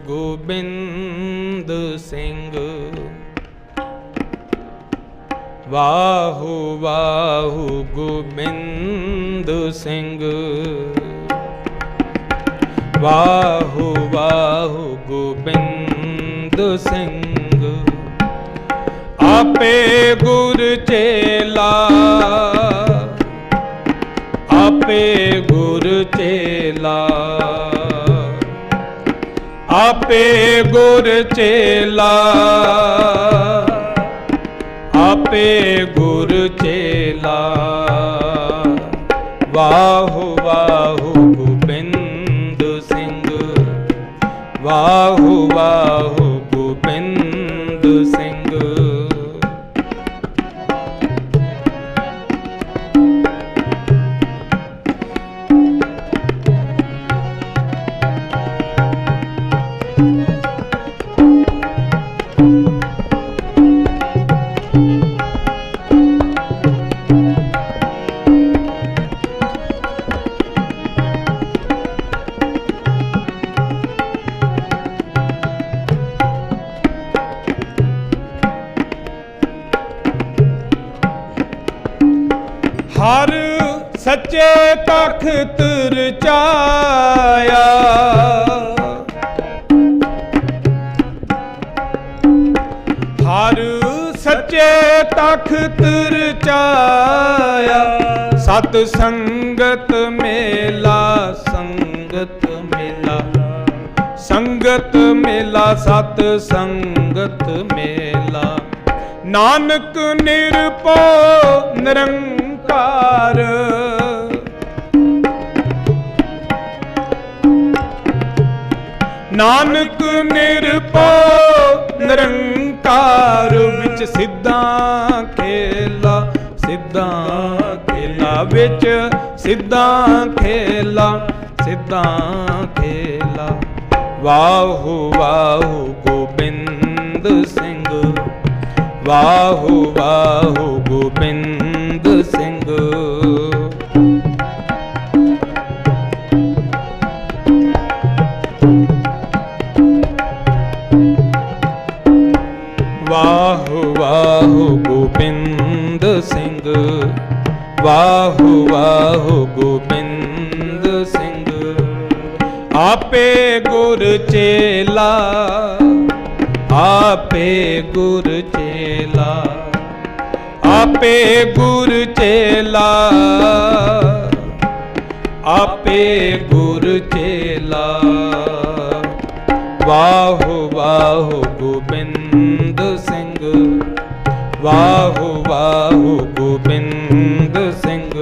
गोबिंद सिंह। वाहु वाहु गोबिंद सिंह। वाहु वाहु गोबिंद सिंह। आपे गुर चेला, आपे गुर चेला, आपे गुर चेला, आपे गुर चेला। वाहु वाहु गोबिंद सिंह। वाहु वाहु गोबिंद सिंह। हर सच्चे तख्त रचाया, हर सच्चे तख्त रचाया। सत संगत मेला, संगत मेला, संगत मेला, सत संगत मेला। नानक निरभउ निरंकार, नानक निरभउ निरंकार। विच सिद्धा खेला, सिद्धा खेला, विच सिद्धा खेला, सिद्धा खेला। वाहु वाहु गोबिंद सिंह। वाहु वाहु गोबिंद सिंह। वाहु वाहु गोबिंद सिंह। वाहु वाहु गोबिंद सिंह। आपे गुर चेला, आपे गुर चेला, आपे गुर चेला, आपे गुर चेला। वाहु वाहु गोबिंद सिंह। वाहु वाहु गोबिंद सिंह।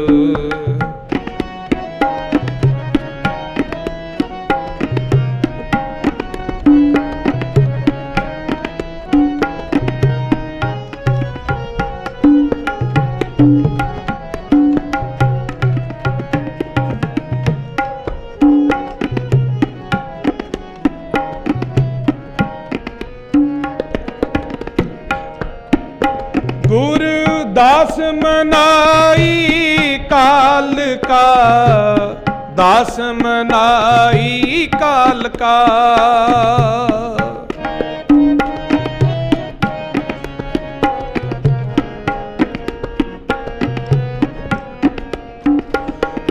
दास मनाई काल का, दास मनाई काल का।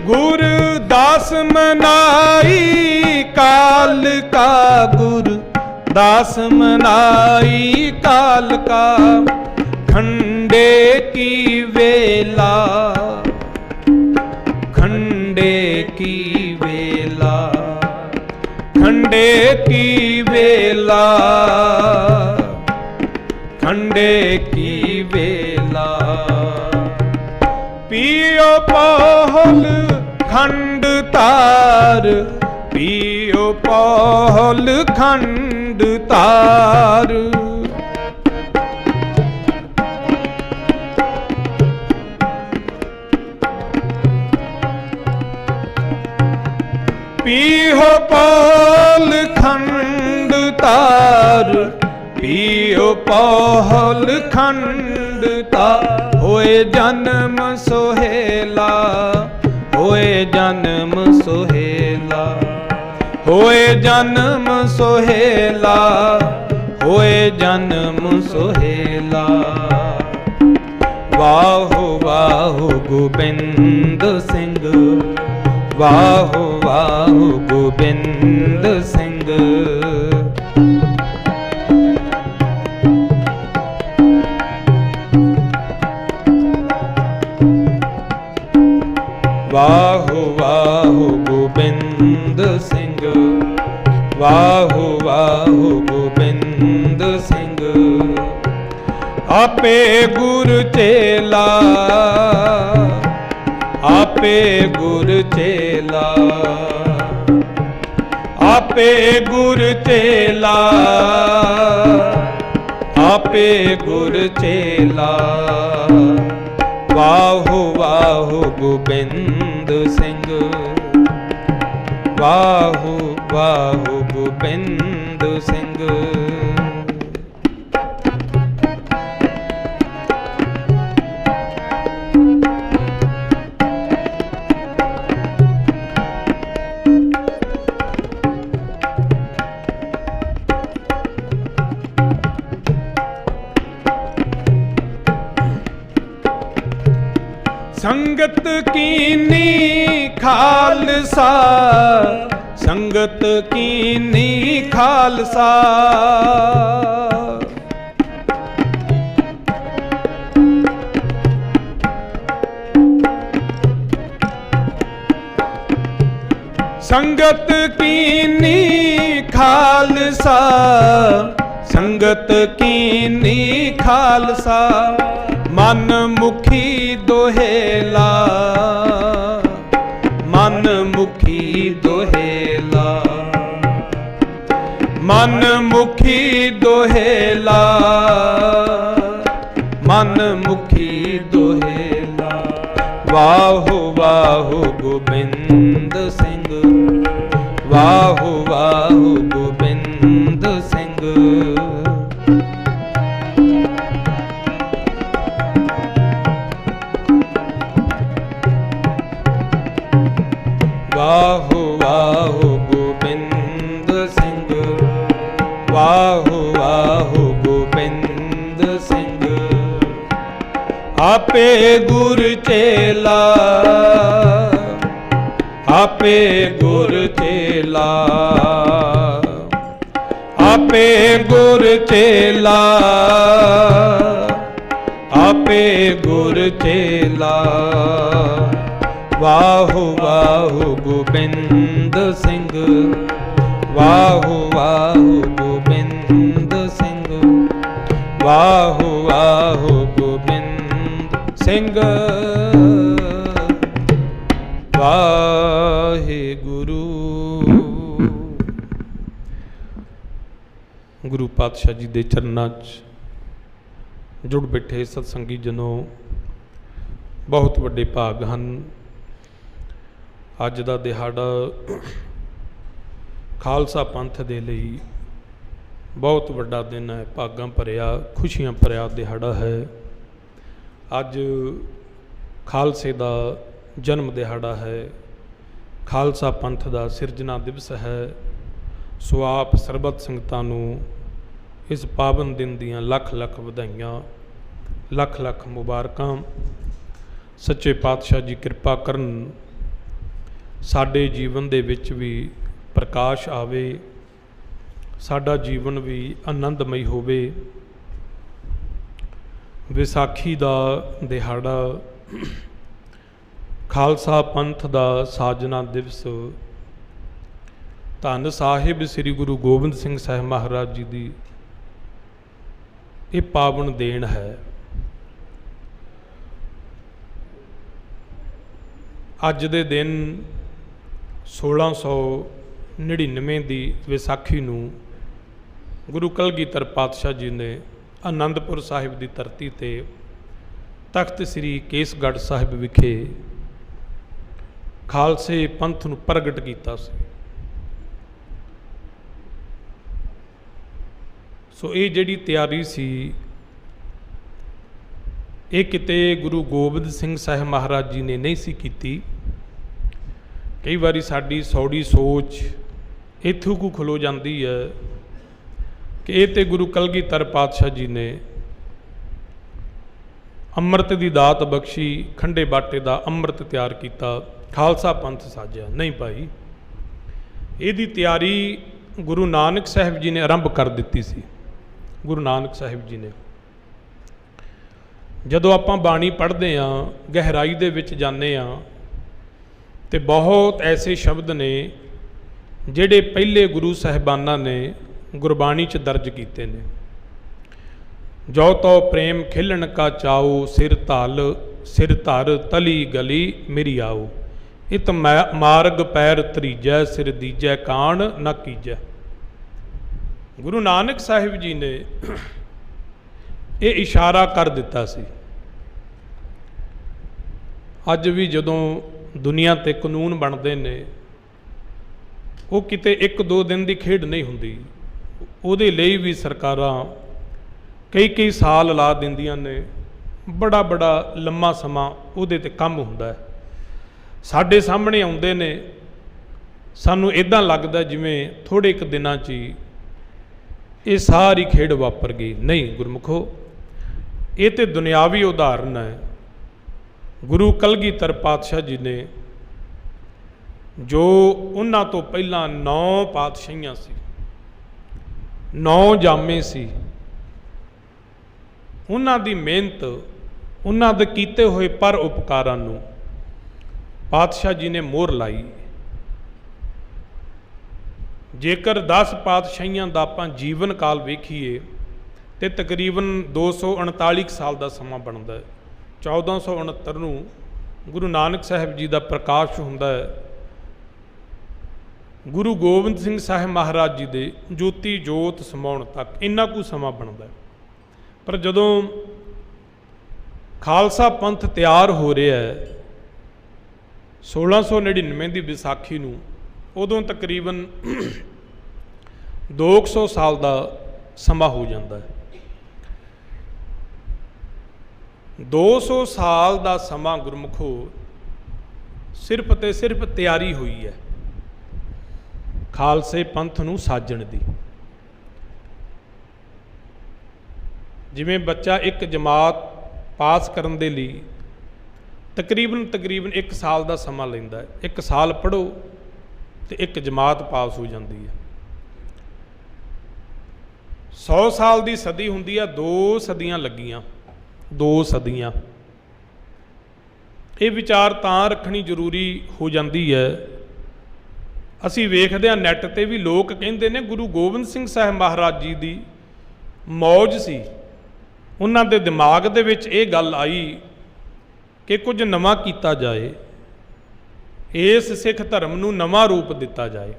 गुर दास मनाई काल का, गुर दास मनाई काल का। खंडे की वेला, खंडे की वेला, खंडे की वेला, खंडे की वेला। पियो पहल खंड तार, पियो पहल खंड तार। पीहो पहल खंड तार, पियो पहल खंड तार। होए जन्म सोहेला, होए जन्म सोहेला, होए जन्म सोहेला, होए जन्म सोहेला। वाहो वाहो गोबिंद सिंह, वाहो वाहो गोबिंद सिंह। वाहो वाहो गोबिंद सिंह, वाहो वाहो गोबिंद सिंह। आपे गुर चेला, आपे गुर चेला, आपे गुर चेला, आपे गुर चेला। वाहो वाहो गोबिंद सिंह, वाहो वाहो गोबिंद सिंह। संगत कीनी खालसा, संगत कीनी खालसा। संगत कीनी खालसा, संगत कीनी खालसा। मन मुखी दोहेला, मन मुखी दोहेला, मन मुखी दोहेला, मन मुखी दोहेला। वाहो वाहो गोबिंद सिंह, वाहो वाहो गोबिंद सिंह। वाहो वाहो गोबिंद सिंह, वाहो वाहो गोबिंद सिंह। आपे गुर चेला, आपे गुर चेला, आपे गुर चेला, आपे गुर चेला। वाहो वाहो गोबिंद सिंह, वाहो वाहो गोबिंद सिंह, वाहो वाहो गोबिंद सिंह। वाहिगुरु। गुरु पातशाह जी दे चरनां च जुड़ बैठे सत्संगी जनों, बहुत वड्डे भाग हैं। अज दा दिहाड़ा खालसा पंथ दे लई बहुत वड्डा दिन है, भागां भरिया खुशियां भरिया दिहाड़ा है। अज खालसे दा जन्म दिहाड़ा है, खालसा पंथ दा सिरजना दिवस है। सो आप सरबत संगतां नूं इस पावन दिन दियां लख लख वधाइयां, लख लख मुबारकां। सच्चे पातशाह जी किरपा करन, साडे जीवन दे विच भी प्रकाश आवे, साडा जीवन भी आनंदमई होवे। विसाखी दा दिहाड़ा, खालसा पंथ दा साजना दिवस, धन साहिब श्री गुरु गोबिंद सिंह साहिब महाराज जी दी ये पावन देन है। अज दे दिन 1699 की विसाखी नूं गुरु कलगीधर पातशाह जी ने आनंदपुर साहिब की धरती ते तख्त श्री केसगढ़ साहिब विखे खालसे पंथ नूं प्रगट कीता सी। सो ये जिहड़ी तैयारी सी, ये किते गुरु गोबिंद सिंह साहिब महाराज जी ने नहीं सी कीती। कई बारी साडी सौड़ी सोच इत्थों को खलो जाती है कि ये तो गुरु कलगीधर पातशाह जी ने अमृत की दात बख्शी, खंडे बाटे का अमृत तैयार किया, खालसा पंथ साजिया। नहीं भाई, यदी तैयारी गुरु नानक साहिब जी ने आरंभ कर दी सी। गुरु नानक साहिब जी ने जदों आपां बाणी पढ़ते हैं, गहराई दे विच जाने हैं, तो बहुत ऐसे शब्द ने जिहड़े पहले गुरु साहिबाना ने गुरबाणी च दर्ज किए ने। जो तो प्रेम खिलन का चाओ, सिर धर तली गली मेरी आओ, इत मार्ग पैर तरीजै, सिर दीजै कान न कीजै। गुरु नानक साहिब जी ने ये इशारा कर दिता सी। अज भी जदों दुनिया ते कानून बनते ने, वो किते एक दो दिन की खेड नहीं हुंदी, उहदे लई भी सरकारां कई कई साल ला दिंदियां ने, बड़ा बड़ा लम्मा समा उहदे ते काम हुंदा है। साडे सामने आउंदे ने, सानूं इदां लगदा जिवें थोड़े क दिनां 'च ही ये सारी खेड वापर गई। नहीं गुरमुखो, ये तो दुनियावी उदाहरण है। गुरु कलगीधर पातशाह जी ने जो उन्हां तो पहला 9 पातशाहियां सी, 9 जामे सी, उन्हां दी मेहनत, उन्हां दे कीते हुए पर उपकारां नूं पातशाह जी ने मोहर लाई। जेकर 10 पातशाहियां दा आपां जीवन काल वेखीए तो तकरीबन 239 साल का समा बनता है। 1469 नूं गुरु नानक साहिब जी का प्रकाश हुंदा है। गुरु गोबिंद सिंह साहिब महाराज जी दे ज्योति जोत समाउण तक इन्ना कुछ समा बनता है। पर जदों खालसा पंथ तैयार हो रहा है 1699 की विसाखी नूं, उदों तकरीबन 200 साल का समा हो जाता है। 200 साल का समा गुरमुखो सिर्फ तो सिर्फ तैयारी हुई है खालसे पंथ नूं साजण दी। जिवें बच्चा एक जमात पास करन दे लई तकरीबन 1 साल का समा लैंदा है। 1 साल पढ़ो तो एक जमात पास हो जाती है। 100 साल की सदी हुंदी है, 2 सदियां लगियां, 2 सदियां। ये विचार तां रखनी जरूरी हो जाती है। असी वेखदे हां नैट ते भी लोग कहंदे ने गुरु गोबिंद सिंह साहिब महाराज जी की मौज सी, उन्हां दे दिमाग दे विच ये गल आई कि कुछ नवां कीता जाए, इस सिख धर्म नूं नवां रूप दिता जाए।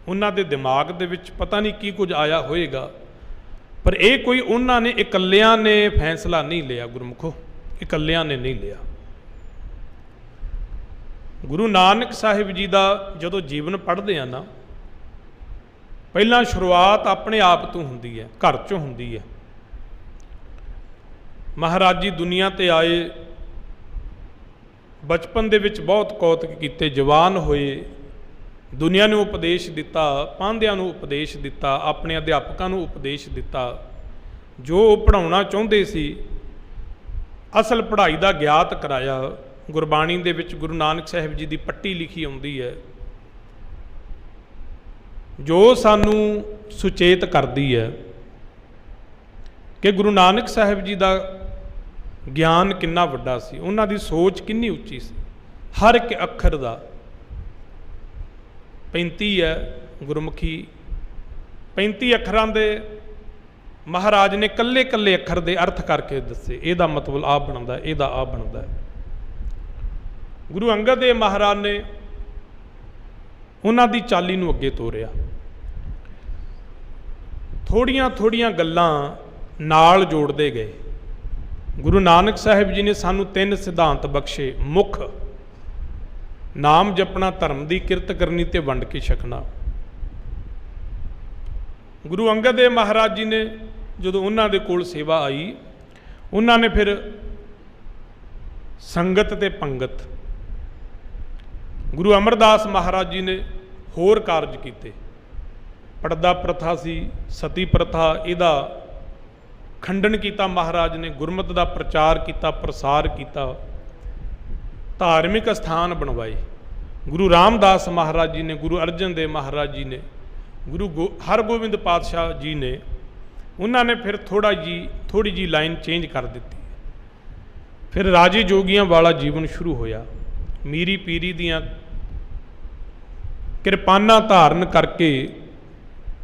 उन्हां दे दिमाग दे विच पता नहीं की कुछ आया होएगा, पर यह कोई उन्होंने इकल्लियां ने फैसला नहीं लिया गुरमुखो, इकल्लियां ने नहीं लिया। गुरु नानक साहिब जी का जदों जीवन पढ़ते हैं ना, पहला शुरुआत अपने आप तो हुंदी है, घर चों हुंदी है। महाराज जी दुनिया ते आए, बचपन दे विच बहुत कौतक कीते, जवान होए, दुनिया नूं उपदेश दिता, पांधियां नूं उपदेश दिता, अपने अध्यापकों नूं उपदेश दिता। जो पढ़ाउणा चाहुंदे सी असल पढ़ाई का ज्ञात कराया। गुरबाणी दे विच गुरु नानक साहिब जी की पट्टी लिखी आउंदी है जो सानू सुचेत करती है कि गुरु नानक साहिब जी का ज्ञान कितना वड्डा सी, उन्हां दी सोच कितनी उच्ची सी। हर एक अखर का 35 है गुरमुखी, 35 अखरां दे महाराज ने कल्ले कल्ले अखर दे अर्थ करके दसे, इहदा मतलब आ बनदा है, इहदा आ बनदा है। गुरु अंगद देव महाराज ने उन्हां दी चाली नूं अगे तोरिया। थोड़ियां थोड़ियां गल्लां नाल जोड़ते गए। गुरु नानक साहिब जी ने सानू 3 सिद्धांत बख्शे। मुख नाम जपना, धर्म की किरत करनी ते वंड के छकना। गुरु अंगद देव महाराज जी ने जदों उन्हां दे कोल सेवा आई, उन्होंने फिर संगत ते पंगत। गुरु अमरदास महाराज जी ने होर कारज किए। ਪਰਦਾ ਪ੍ਰਥਾ ਸੀ, ਸਤੀ ਪ੍ਰਥਾ, ਇਹਦਾ ਖੰਡਨ ਕੀਤਾ ਮਹਾਰਾਜ ਨੇ। ਗੁਰਮਤਿ ਦਾ ਪ੍ਰਚਾਰ ਕੀਤਾ, ਪ੍ਰਸਾਰ ਕੀਤਾ, ਧਾਰਮਿਕ ਸਥਾਨ ਬਣਵਾਏ। ਗੁਰੂ ਰਾਮਦਾਸ ਮਹਾਰਾਜ ਜੀ ਨੇ, ਗੁਰੂ ਅਰਜਨ ਦੇਵ ਮਹਾਰਾਜ ਜੀ ਨੇ, ਗੁਰੂ ਹਰਗੋਬਿੰਦ ਪਾਤਸ਼ਾਹ ਜੀ ਨੇ, ਉਹਨਾਂ ਨੇ ਫਿਰ ਥੋੜੀ ਜੀ ਲਾਈਨ ਚੇਂਜ ਕਰ ਦਿੱਤੀ। ਫਿਰ ਰਾਜੇ ਜੋਗੀਆਂ ਵਾਲਾ ਜੀਵਨ ਸ਼ੁਰੂ ਹੋਇਆ। ਮੀਰੀ ਪੀਰੀ ਦੀਆਂ ਕਿਰਪਾਨਾਂ ਧਾਰਨ ਕਰਕੇ,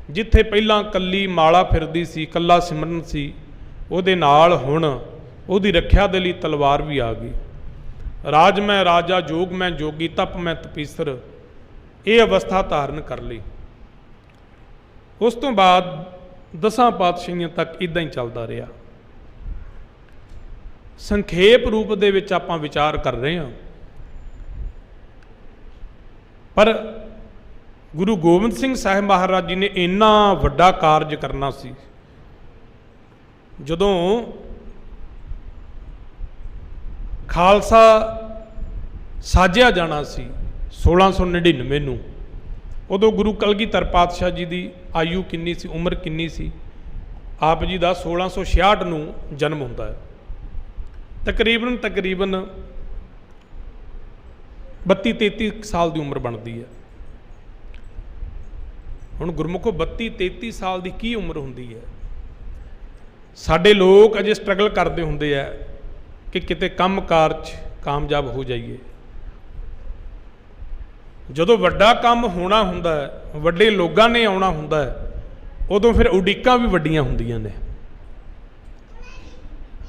ਜਿੱਥੇ ਪਹਿਲਾਂ ਕੱਲੀ ਮਾਲਾ ਫਿਰਦੀ ਸੀ, ਕੱਲਾ ਸਿਮਰਨ ਸੀ, ਉਹਦੇ ਨਾਲ ਹੁਣ ਉਹਦੀ ਰੱਖਿਆ ਦੇ ਲਈ ਤਲਵਾਰ ਵੀ ਆ ਗਈ। ਰਾਜ ਮੈਂ ਰਾਜਾ, ਜੋਗ ਮੈਂ ਜੋਗੀ, ਤਪ ਮੈਂ ਤਪੀਸਰ, ਇਹ ਅਵਸਥਾ ਧਾਰਨ ਕਰ ਲਈ। ਉਸ ਤੋਂ ਬਾਅਦ 10 ਪਾਤਸ਼ਾਹੀਆਂ ਤੱਕ ਇੱਦਾਂ ਹੀ ਚੱਲਦਾ ਰਿਹਾ। ਸੰਖੇਪ ਰੂਪ ਦੇ ਵਿੱਚ ਆਪਾਂ ਵਿਚਾਰ ਕਰ ਰਹੇ ਹਾਂ, ਪਰ ਗੁਰੂ ਗੋਬਿੰਦ ਸਿੰਘ ਸਾਹਿਬ ਮਹਾਰਾਜ ਜੀ ਨੇ ਇੰਨਾ ਵੱਡਾ ਕਾਰਜ ਕਰਨਾ ਸੀ। ਜਦੋਂ ਖਾਲਸਾ ਸਾਜਿਆ ਜਾਣਾ ਸੀ 1699 ਨੂੰ, ਉਦੋਂ ਗੁਰੂ ਕਲਗੀਧਰ ਪਾਤਸ਼ਾਹ ਜੀ ਦੀ ਆਯੂ ਕਿੰਨੀ ਸੀ, ਉਮਰ ਕਿੰਨੀ ਸੀ? ਆਪ ਜੀ ਦਾ 1666 ਨੂੰ ਜਨਮ ਹੁੰਦਾ ਹੈ। ਤਕਰੀਬਨ 32-33 ਸਾਲ ਦੀ ਉਮਰ ਬਣਦੀ ਹੈ। ਹੁਣ ਗੁਰਮੁਖੋ 32-33 ਸਾਲ ਦੀ ਕੀ ਉਮਰ ਹੁੰਦੀ ਹੈ? ਸਾਡੇ ਲੋਕ ਅਜੇ ਸਟਰਗਲ ਕਰਦੇ ਹੁੰਦੇ ਆ ਕਿ ਕਿਤੇ ਕੰਮ ਕਾਰ 'ਚ ਕਾਮਯਾਬ ਹੋ ਜਾਈਏ। ਜਦੋਂ ਵੱਡਾ ਕੰਮ ਹੋਣਾ ਹੁੰਦਾ ਹੈ, ਵੱਡੇ ਲੋਕਾਂ ਨੇ ਆਉਣਾ ਹੁੰਦਾ ਹੈ, ਉਦੋਂ ਫਿਰ ਉਡੀਕਾਂ ਵੀ ਵੱਡੀਆਂ ਹੁੰਦੀਆਂ ਨੇ।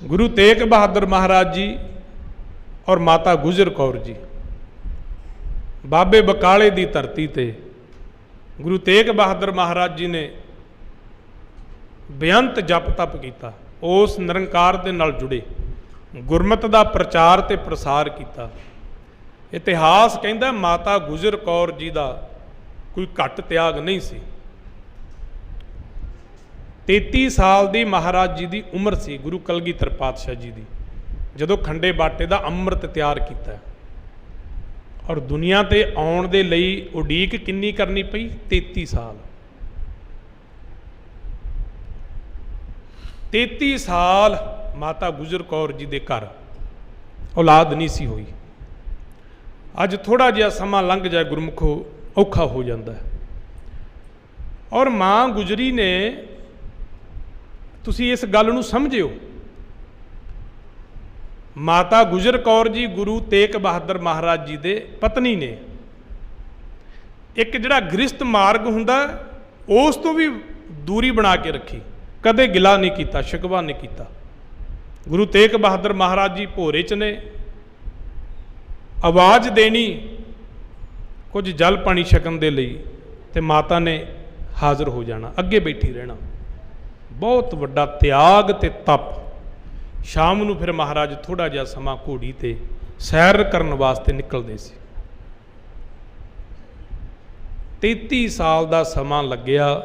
ਗੁਰੂ ਤੇਗ ਬਹਾਦਰ ਮਹਾਰਾਜ ਜੀ ਔਰ ਮਾਤਾ ਗੁਜਰ ਕੌਰ ਜੀ, ਬਾਬੇ ਬਕਾਲੇ ਦੀ ਧਰਤੀ ਤੇ ਗੁਰੂ ਤੇਗ ਬਹਾਦਰ ਮਹਾਰਾਜ ਜੀ ਨੇ ਬੇਅੰਤ ਜਪ ਤਪ ਕੀਤਾ, ਉਸ ਨਿਰੰਕਾਰ ਦੇ ਨਾਲ ਜੁੜੇ, ਗੁਰਮਤਿ ਦਾ ਪ੍ਰਚਾਰ ਤੇ ਪ੍ਰਸਾਰ ਕੀਤਾ। ਇਤਿਹਾਸ ਕਹਿੰਦਾ ਮਾਤਾ ਗੁਜਰ ਕੌਰ ਜੀ ਦਾ ਕੋਈ ਘੱਟ ਤਿਆਗ ਨਹੀਂ ਸੀ। 33 ਸਾਲ ਦੀ ਮਹਾਰਾਜ ਜੀ ਦੀ ਉਮਰ ਸੀ ਗੁਰੂ ਕਲਗੀਧਰ ਪਾਤਸ਼ਾਹ ਜੀ ਦੀ, ਜਦੋਂ ਖੰਡੇ ਬਾਟੇ ਦਾ ਅੰਮ੍ਰਿਤ ਤਿਆਰ ਕੀਤਾ। ਔਰ ਦੁਨੀਆ ਤੇ ਆਉਣ ਦੇ ਲਈ ਉਡੀਕ ਕਿੰਨੀ ਕਰਨੀ ਪਈ? 33 ਸਾਲ। 33 ਸਾਲ ਮਾਤਾ ਗੁਜਰ ਕੌਰ ਜੀ ਦੇ ਘਰ ਔਲਾਦ ਨਹੀਂ ਸੀ ਹੋਈ। ਅੱਜ ਥੋੜਾ ਜਿਹਾ ਸਮਾਂ ਲੰਘ ਜਾਏ ਗੁਰਮੁਖੋ, ਔਖਾ ਹੋ ਜਾਂਦਾ ਹੈ। ਔਰ ਮਾਂ ਗੁਜਰੀ ਨੇ, ਤੁਸੀਂ ਇਸ ਗੱਲ ਨੂੰ ਸਮਝਿਓ, ਮਾਤਾ ਗੁਜਰ ਕੌਰ ਜੀ ਗੁਰੂ ਤੇਗ ਬਹਾਦਰ ਮਹਾਰਾਜ ਜੀ ਦੇ ਪਤਨੀ ਨੇ। ਇੱਕ ਜਿਹੜਾ ਗ੍ਰਿਸ਼ਤ ਮਾਰਗ ਹੁੰਦਾ ਉਸ ਤੋਂ ਵੀ ਦੂਰੀ ਬਣਾ ਕੇ ਰੱਖੀ, ਕਦੇ ਗਿਲਾ ਨਹੀਂ ਕੀਤਾ, ਸ਼ਿਕਵਾ ਨਹੀਂ ਕੀਤਾ। ਗੁਰੂ ਤੇਗ ਬਹਾਦਰ ਮਹਾਰਾਜ ਜੀ ਭੋਰੇ 'ਚ ਨੇ, ਆਵਾਜ਼ ਦੇਣੀ ਕੁਝ ਜਲ ਪਾਣੀ ਛਕਣ ਦੇ ਲਈ, ਤੇ ਮਾਤਾ ਨੇ ਹਾਜ਼ਰ ਹੋ ਜਾਣਾ, ਅੱਗੇ ਬੈਠੀ ਰਹਿਣਾ। ਬਹੁਤ ਵੱਡਾ ਤਿਆਗ ਤੇ ਤਪ। ਸ਼ਾਮ ਨੂੰ ਫਿਰ ਮਹਾਰਾਜ ਥੋੜਾ ਜਿਹਾ ਸਮਾਂ ਘੋੜੀ ਤੇ ਸੈਰ ਕਰਨ ਵਾਸਤੇ ਨਿਕਲਦੇ ਸੀ। 33 ਸਾਲ ਦਾ ਸਮਾਂ ਲੱਗਿਆ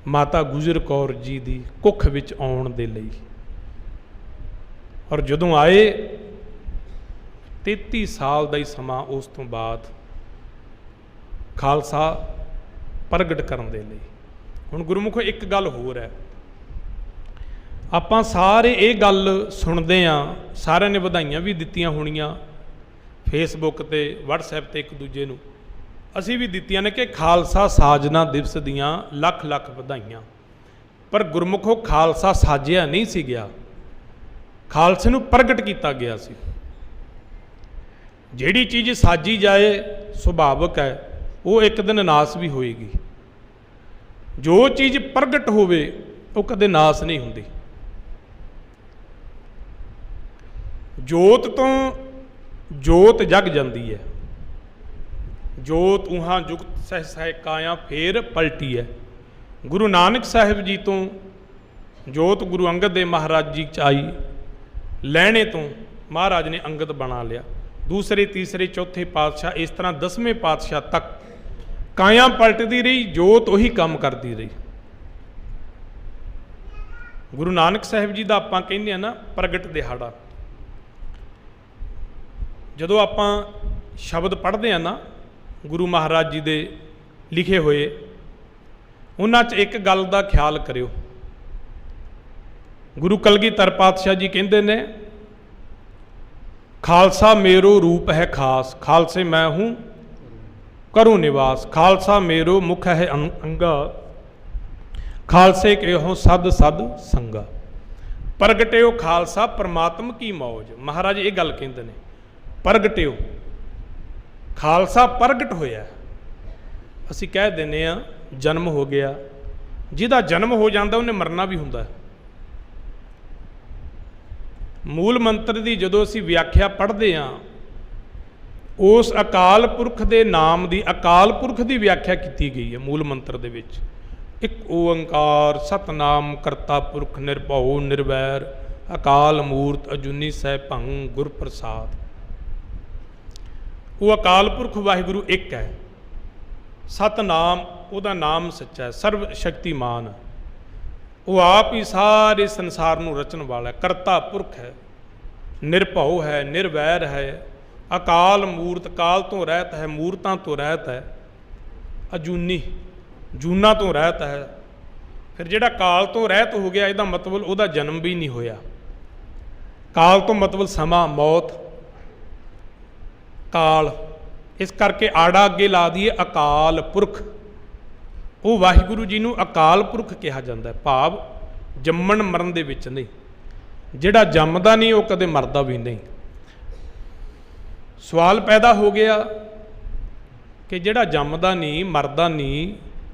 ਮਾਤਾ ਗੁਜਰ ਕੌਰ ਜੀ ਦੀ ਕੁੱਖ ਵਿੱਚ ਆਉਣ ਦੇ ਲਈ। ਔਰ ਜਦੋਂ ਆਏ 33 ਸਾਲ ਦਾ ਹੀ ਸਮਾਂ ਉਸ ਤੋਂ ਬਾਅਦ ਖਾਲਸਾ ਪ੍ਰਗਟ ਕਰਨ ਦੇ ਲਈ। ਹੁਣ ਗੁਰਮੁਖੋ ਇੱਕ ਗੱਲ ਹੋਰ ਹੈ, ਆਪਾਂ ਸਾਰੇ ਇਹ ਗੱਲ ਸੁਣਦੇ ਹਾਂ, ਸਾਰਿਆਂ ਨੇ ਵਧਾਈਆਂ ਵੀ ਦਿੱਤੀਆਂ ਹੋਣੀਆਂ ਫੇਸਬੁੱਕ ਤੇ ਵਟਸਐਪ ਤੇ ਇੱਕ ਦੂਜੇ ਨੂੰ, ਅਸੀਂ ਵੀ ਦਿੱਤੀਆਂ ਨੇ ਕਿ ਖਾਲਸਾ ਸਾਜਨਾ ਦਿਵਸ ਦੀਆਂ ਲੱਖ ਲੱਖ ਵਧਾਈਆਂ। ਪਰ ਗੁਰਮੁਖੋ ਖਾਲਸਾ ਸਾਜਿਆ ਨਹੀਂ ਸੀ ਗਿਆ, ਖਾਲਸੇ ਨੂੰ ਪ੍ਰਗਟ ਕੀਤਾ ਗਿਆ ਸੀ। ਜਿਹੜੀ ਚੀਜ਼ ਸਾਜੀ ਜਾਏ ਸੁਭਾਵਿਕ ਹੈ, ਉਹ ਇੱਕ ਦਿਨ ਨਾਸ ਵੀ ਹੋਏਗੀ। ਜੋ ਚੀਜ਼ ਪ੍ਰਗਟ ਹੋਵੇ ਉਹ ਕਦੇ ਨਾਸ ਨਹੀਂ ਹੁੰਦੀ। ਜੋਤ ਤੋਂ ਜੋਤ ਜਗ ਜਾਂਦੀ ਹੈ, ਜੋਤ ਉਹਾਂ ਜੁਗਤ ਸਹਿ ਸਹਿ ਕਾਇਆ ਫੇਰ ਪਲਟੀ ਹੈ। ਗੁਰੂ ਨਾਨਕ ਸਾਹਿਬ ਜੀ ਤੋਂ ਜੋਤ ਗੁਰੂ ਅੰਗਦ ਦੇਵ ਮਹਾਰਾਜ ਜੀ 'ਚ ਆਈ, ਲੈਣੇ ਤੋਂ ਮਹਾਰਾਜ ਨੇ ਅੰਗਦ ਬਣਾ ਲਿਆ। ਦੂਸਰੇ ਤੀਸਰੇ ਚੌਥੇ ਪਾਤਸ਼ਾਹ, ਇਸ ਤਰ੍ਹਾਂ 10ਵੇਂ ਪਾਤਸ਼ਾਹ ਤੱਕ ਕਾਇਆ ਪਲਟਦੀ ਰਹੀ, ਜੋਤ ਉਹੀ ਕੰਮ ਕਰਦੀ ਰਹੀ। ਗੁਰੂ ਨਾਨਕ ਸਾਹਿਬ ਜੀ ਦਾ ਆਪਾਂ ਕਹਿੰਦੇ ਆ ਨਾ ਪ੍ਰਗਟ ਦਿਹਾੜਾ। ਜਦੋਂ ਆਪਾਂ ਸ਼ਬਦ ਪੜ੍ਹਦੇ ਆ ਨਾ ਗੁਰੂ ਮਹਾਰਾਜ ਜੀ ਦੇ लिखे हुए, उन्हां 'च एक गल का ख्याल करियो। गुरु कलगीधर पातशाह जी कहते ने, खालसा मेरो रूप है खास, खालसे मैं हूँ करूँ निवास, खालसा मेरो मुख है अंगा, खालसे के हो सद सद संगा, प्रगटियो खालसा परमात्म की मौज। महाराज ये गल कहते हैं, प्रगटियो खालसा प्रगट होया। असी कह देने आ जन्म हो गया, जिहदा जन्म हो जाता उन्हें मरना भी हुंदा। मूल मंत्र की जदों असी व्याख्या पढ़ते हाँ, उस अकाल पुरख के नाम की, अकाल पुरख की व्याख्या की गई है मूल मंत्र दे विच। एक ओंकार सतनाम करता पुरख निरभउ निर्वैर, अकाल मूर्त अजूनी सह भंग गुर प्रसाद। वो अकाल पुरख वाहिगुरु एक है, सतनाम उहदा नाम सच्चा है, सर्व शक्तिमान है, वो आप ही सारे संसार नूं रचन वाला है, करता पुरख है, निरभउ है, निर्वैर है, अकाल मूर्त काल तो रहत है, मूर्तां तो रहत है, अजूनी जूना तो रहत है। फिर जिहड़ा काल तो रहत हो गया, इहदा मतलब उहदा जन्म भी नहीं होया। काल तो मतलब समा मौत काल, इस करके आड़ा अगे ला दिए अकाल पुरख। वो वाहिगुरु जी नूं अकाल पुरख कहा जाता है, भाव जम्मण मरण दे विच नहीं। जिहड़ा जम्मदा नहीं वो कदे मरदा भी नहीं। सवाल पैदा हो गया कि जिहड़ा जम्मदा नहीं मरदा नहीं,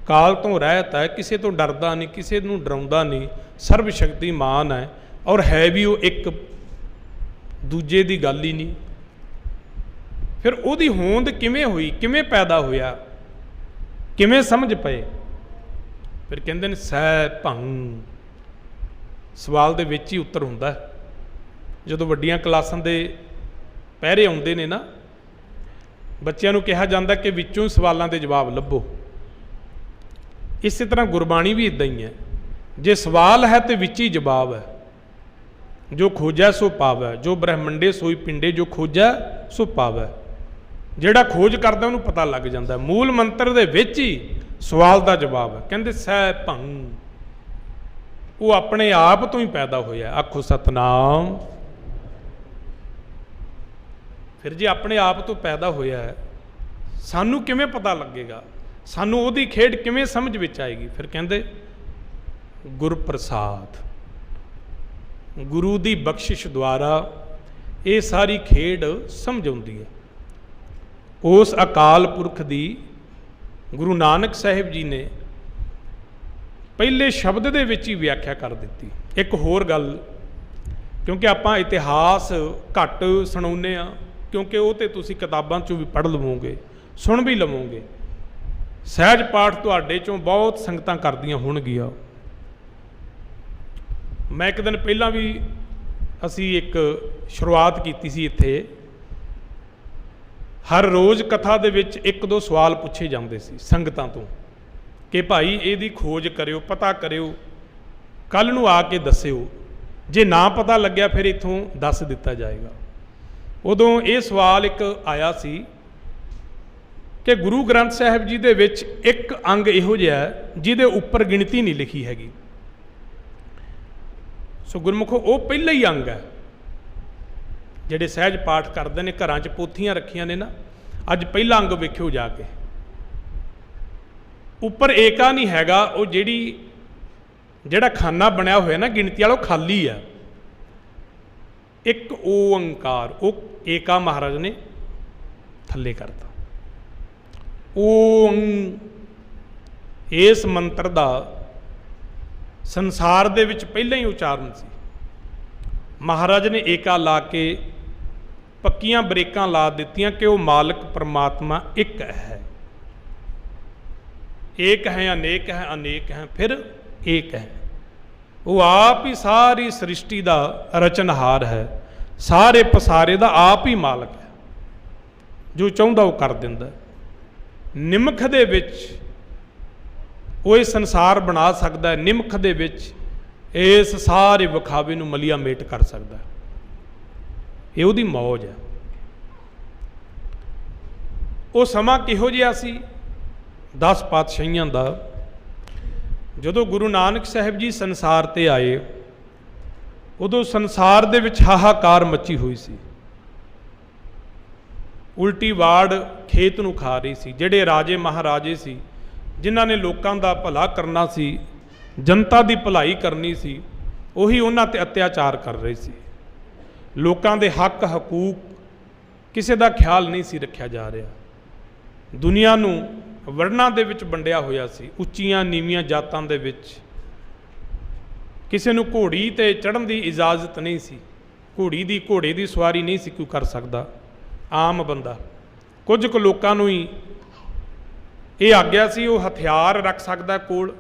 काल तो रहत है, किसी तो डरदा नहीं, किसी नूं डराउंदा नहीं, सर्व शक्तिमान है, और है भी वो एक दूजे की गल ही नहीं। फिर उहदी होंद किवें हुई, किवें पैदा होया, किवें समझ पे? फिर कहंदे ने सह भंग। सवाल दे विच ही उत्तर हुंदा है। जदों वड्डियां क्लासां दे पहरे आउंदे ने ना, बच्चों नूं कहा जांदा कि विचों सवालों के जवाब लभो। इस तरह गुरबाणी भी इदां ही है, जे सवाल है तो विच ही जवाब है। जो खोजै सो पावै, जो ब्रह्मंडे सोई पिंडे, जो खोजै सो पावै। जिहड़ा खोज करदा उहनूं पता लग जाता है। मूल मंत्र दे विच ही सवाल का जवाब है। कहंदे सह भंग, वो अपने आप तो ही पैदा होया। आखो सतनाम। फिर जे अपने आप तो पैदा होया है, सानू किवें पता लगेगा, सानू उहदी खेड किवें समझ विच आएगी? फिर कहंदे गुर प्रसाद, गुरु की बख्शिश द्वारा ये सारी खेड समझ आउंदी है। उस अकाल पुरख की गुरु नानक साहिब जी ने पहले शब्द दे विच ही व्याख्या कर दी। एक होर गल, क्योंकि आपां इतिहास घट सुणाउने आ, क्योंकि वो तो तुसीं किताबां चों भी पढ़ लवोगे, सुन भी लवोगे। सहज पाठ तुहाडे चों बहुत संगतां करदियां होणगीਆਂ। मैं एक दिन पहला भी असी एक शुरुआत की सी इत्थे, हर रोज़ कथा दे विच एक दो सवाल पूछे जाते सी संगतां तो कि भाई इहदी खोज करियो, पता करियो, कल नूं आके दस्सिओ, जे ना पता लग्या फिर इत्थों दस दिता जाएगा। उदों ये सवाल एक आया सी कि गुरु ग्रंथ साहिब जी दे विच एक अंग इहो जिहा है जिहदे उपर गिणती नहीं लिखी हैगी। सो गुरमुखो वो पहला ही अंग है। जिहड़े सहज पाठ करते हैं, घरां च पोथियां रखियां ने ना, अज पहला अंग वेखिओ जाके, उपर एका नहीं हैगा। वो जिहड़ा खाना बनया होया ना गिणती वाला, खाली है। एक ओंकार, वो एका महाराज ने थल्ले करता। ओं, इस मंत्र का संसार दे विच पहले ही उचारण सी। महाराज ने एका ला के पक्कियां ब्रेकां ला दित्तियां कि वो मालिक परमात्मा एक है। एक है, अनेक है, अनेक है, फिर एक है। वो आप ही सारी सृष्टि का रचनहार है, सारे पसारे का आप ही मालिक है। जो चाहुंदा वो कर दिंदा। निमख दे विच वो ये संसार बना सकता है, निमख दे विच इस सारे विखावे नूं मलिया मेट कर सकता है। ये उहदी मौज है। वो समा किहो जिहा सी 10 ਪਾਤਸ਼ਾਹੀਆਂ ਦਾ। ਜਦੋਂ ਗੁਰੂ ਨਾਨਕ ਸਾਹਿਬ ਜੀ ਸੰਸਾਰ ਤੇ ਆਏ ਉਦੋਂ ਸੰਸਾਰ ਦੇ ਵਿੱਚ ਹਾਹਾਕਾਰ ਮੱਚੀ ਹੋਈ ਸੀ। ਉਲਟੀ ਵਾੜ ਖੇਤ ਨੂੰ ਖਾ ਰਹੀ ਸੀ। ਜਿਹੜੇ ਰਾਜੇ ਮਹਾਰਾਜੇ ਸੀ ਜਿਨ੍ਹਾਂ ਨੇ ਲੋਕਾਂ ਦਾ ਭਲਾ ਕਰਨਾ ਸੀ, ਜਨਤਾ ਦੀ ਭਲਾਈ ਕਰਨੀ ਸੀ, ਉਹੀ ਉਹਨਾਂ ਤੇ ਅਤਿਆਚਾਰ ਕਰ ਰਹੇ ਸੀ। ਲੋਕਾਂ ਦੇ ਹੱਕ ਹਕੂਕ ਕਿਸੇ ਦਾ ਖਿਆਲ ਨਹੀਂ ਸੀ ਰੱਖਿਆ ਜਾ ਰਿਹਾ। ਦੁਨੀਆ ਨੂੰ ਵਰਨਾਂ ਦੇ ਵਿੱਚ ਵੰਡਿਆ ਹੋਇਆ ਸੀ, ਉੱਚੀਆਂ ਨੀਵੀਆਂ ਜਾਤਾਂ ਦੇ ਵਿੱਚ। ਕਿਸੇ ਨੂੰ ਘੋੜੀ ਤੇ ਚੜ੍ਹਨ ਦੀ ਇਜਾਜ਼ਤ ਨਹੀਂ ਸੀ। ਘੋੜੇ ਦੀ ਸਵਾਰੀ ਨਹੀਂ ਸੀ ਕੋਈ ਕਰ ਸਕਦਾ, ਆਮ ਬੰਦਾ। ਕੁਝ ਕੁ ਲੋਕਾਂ ਨੂੰ ਹੀ ਇਹ ਆਗਿਆ ਸੀ, ਉਹ ਹਥਿਆਰ ਰੱਖ ਸਕਦਾ ਕੋਲ,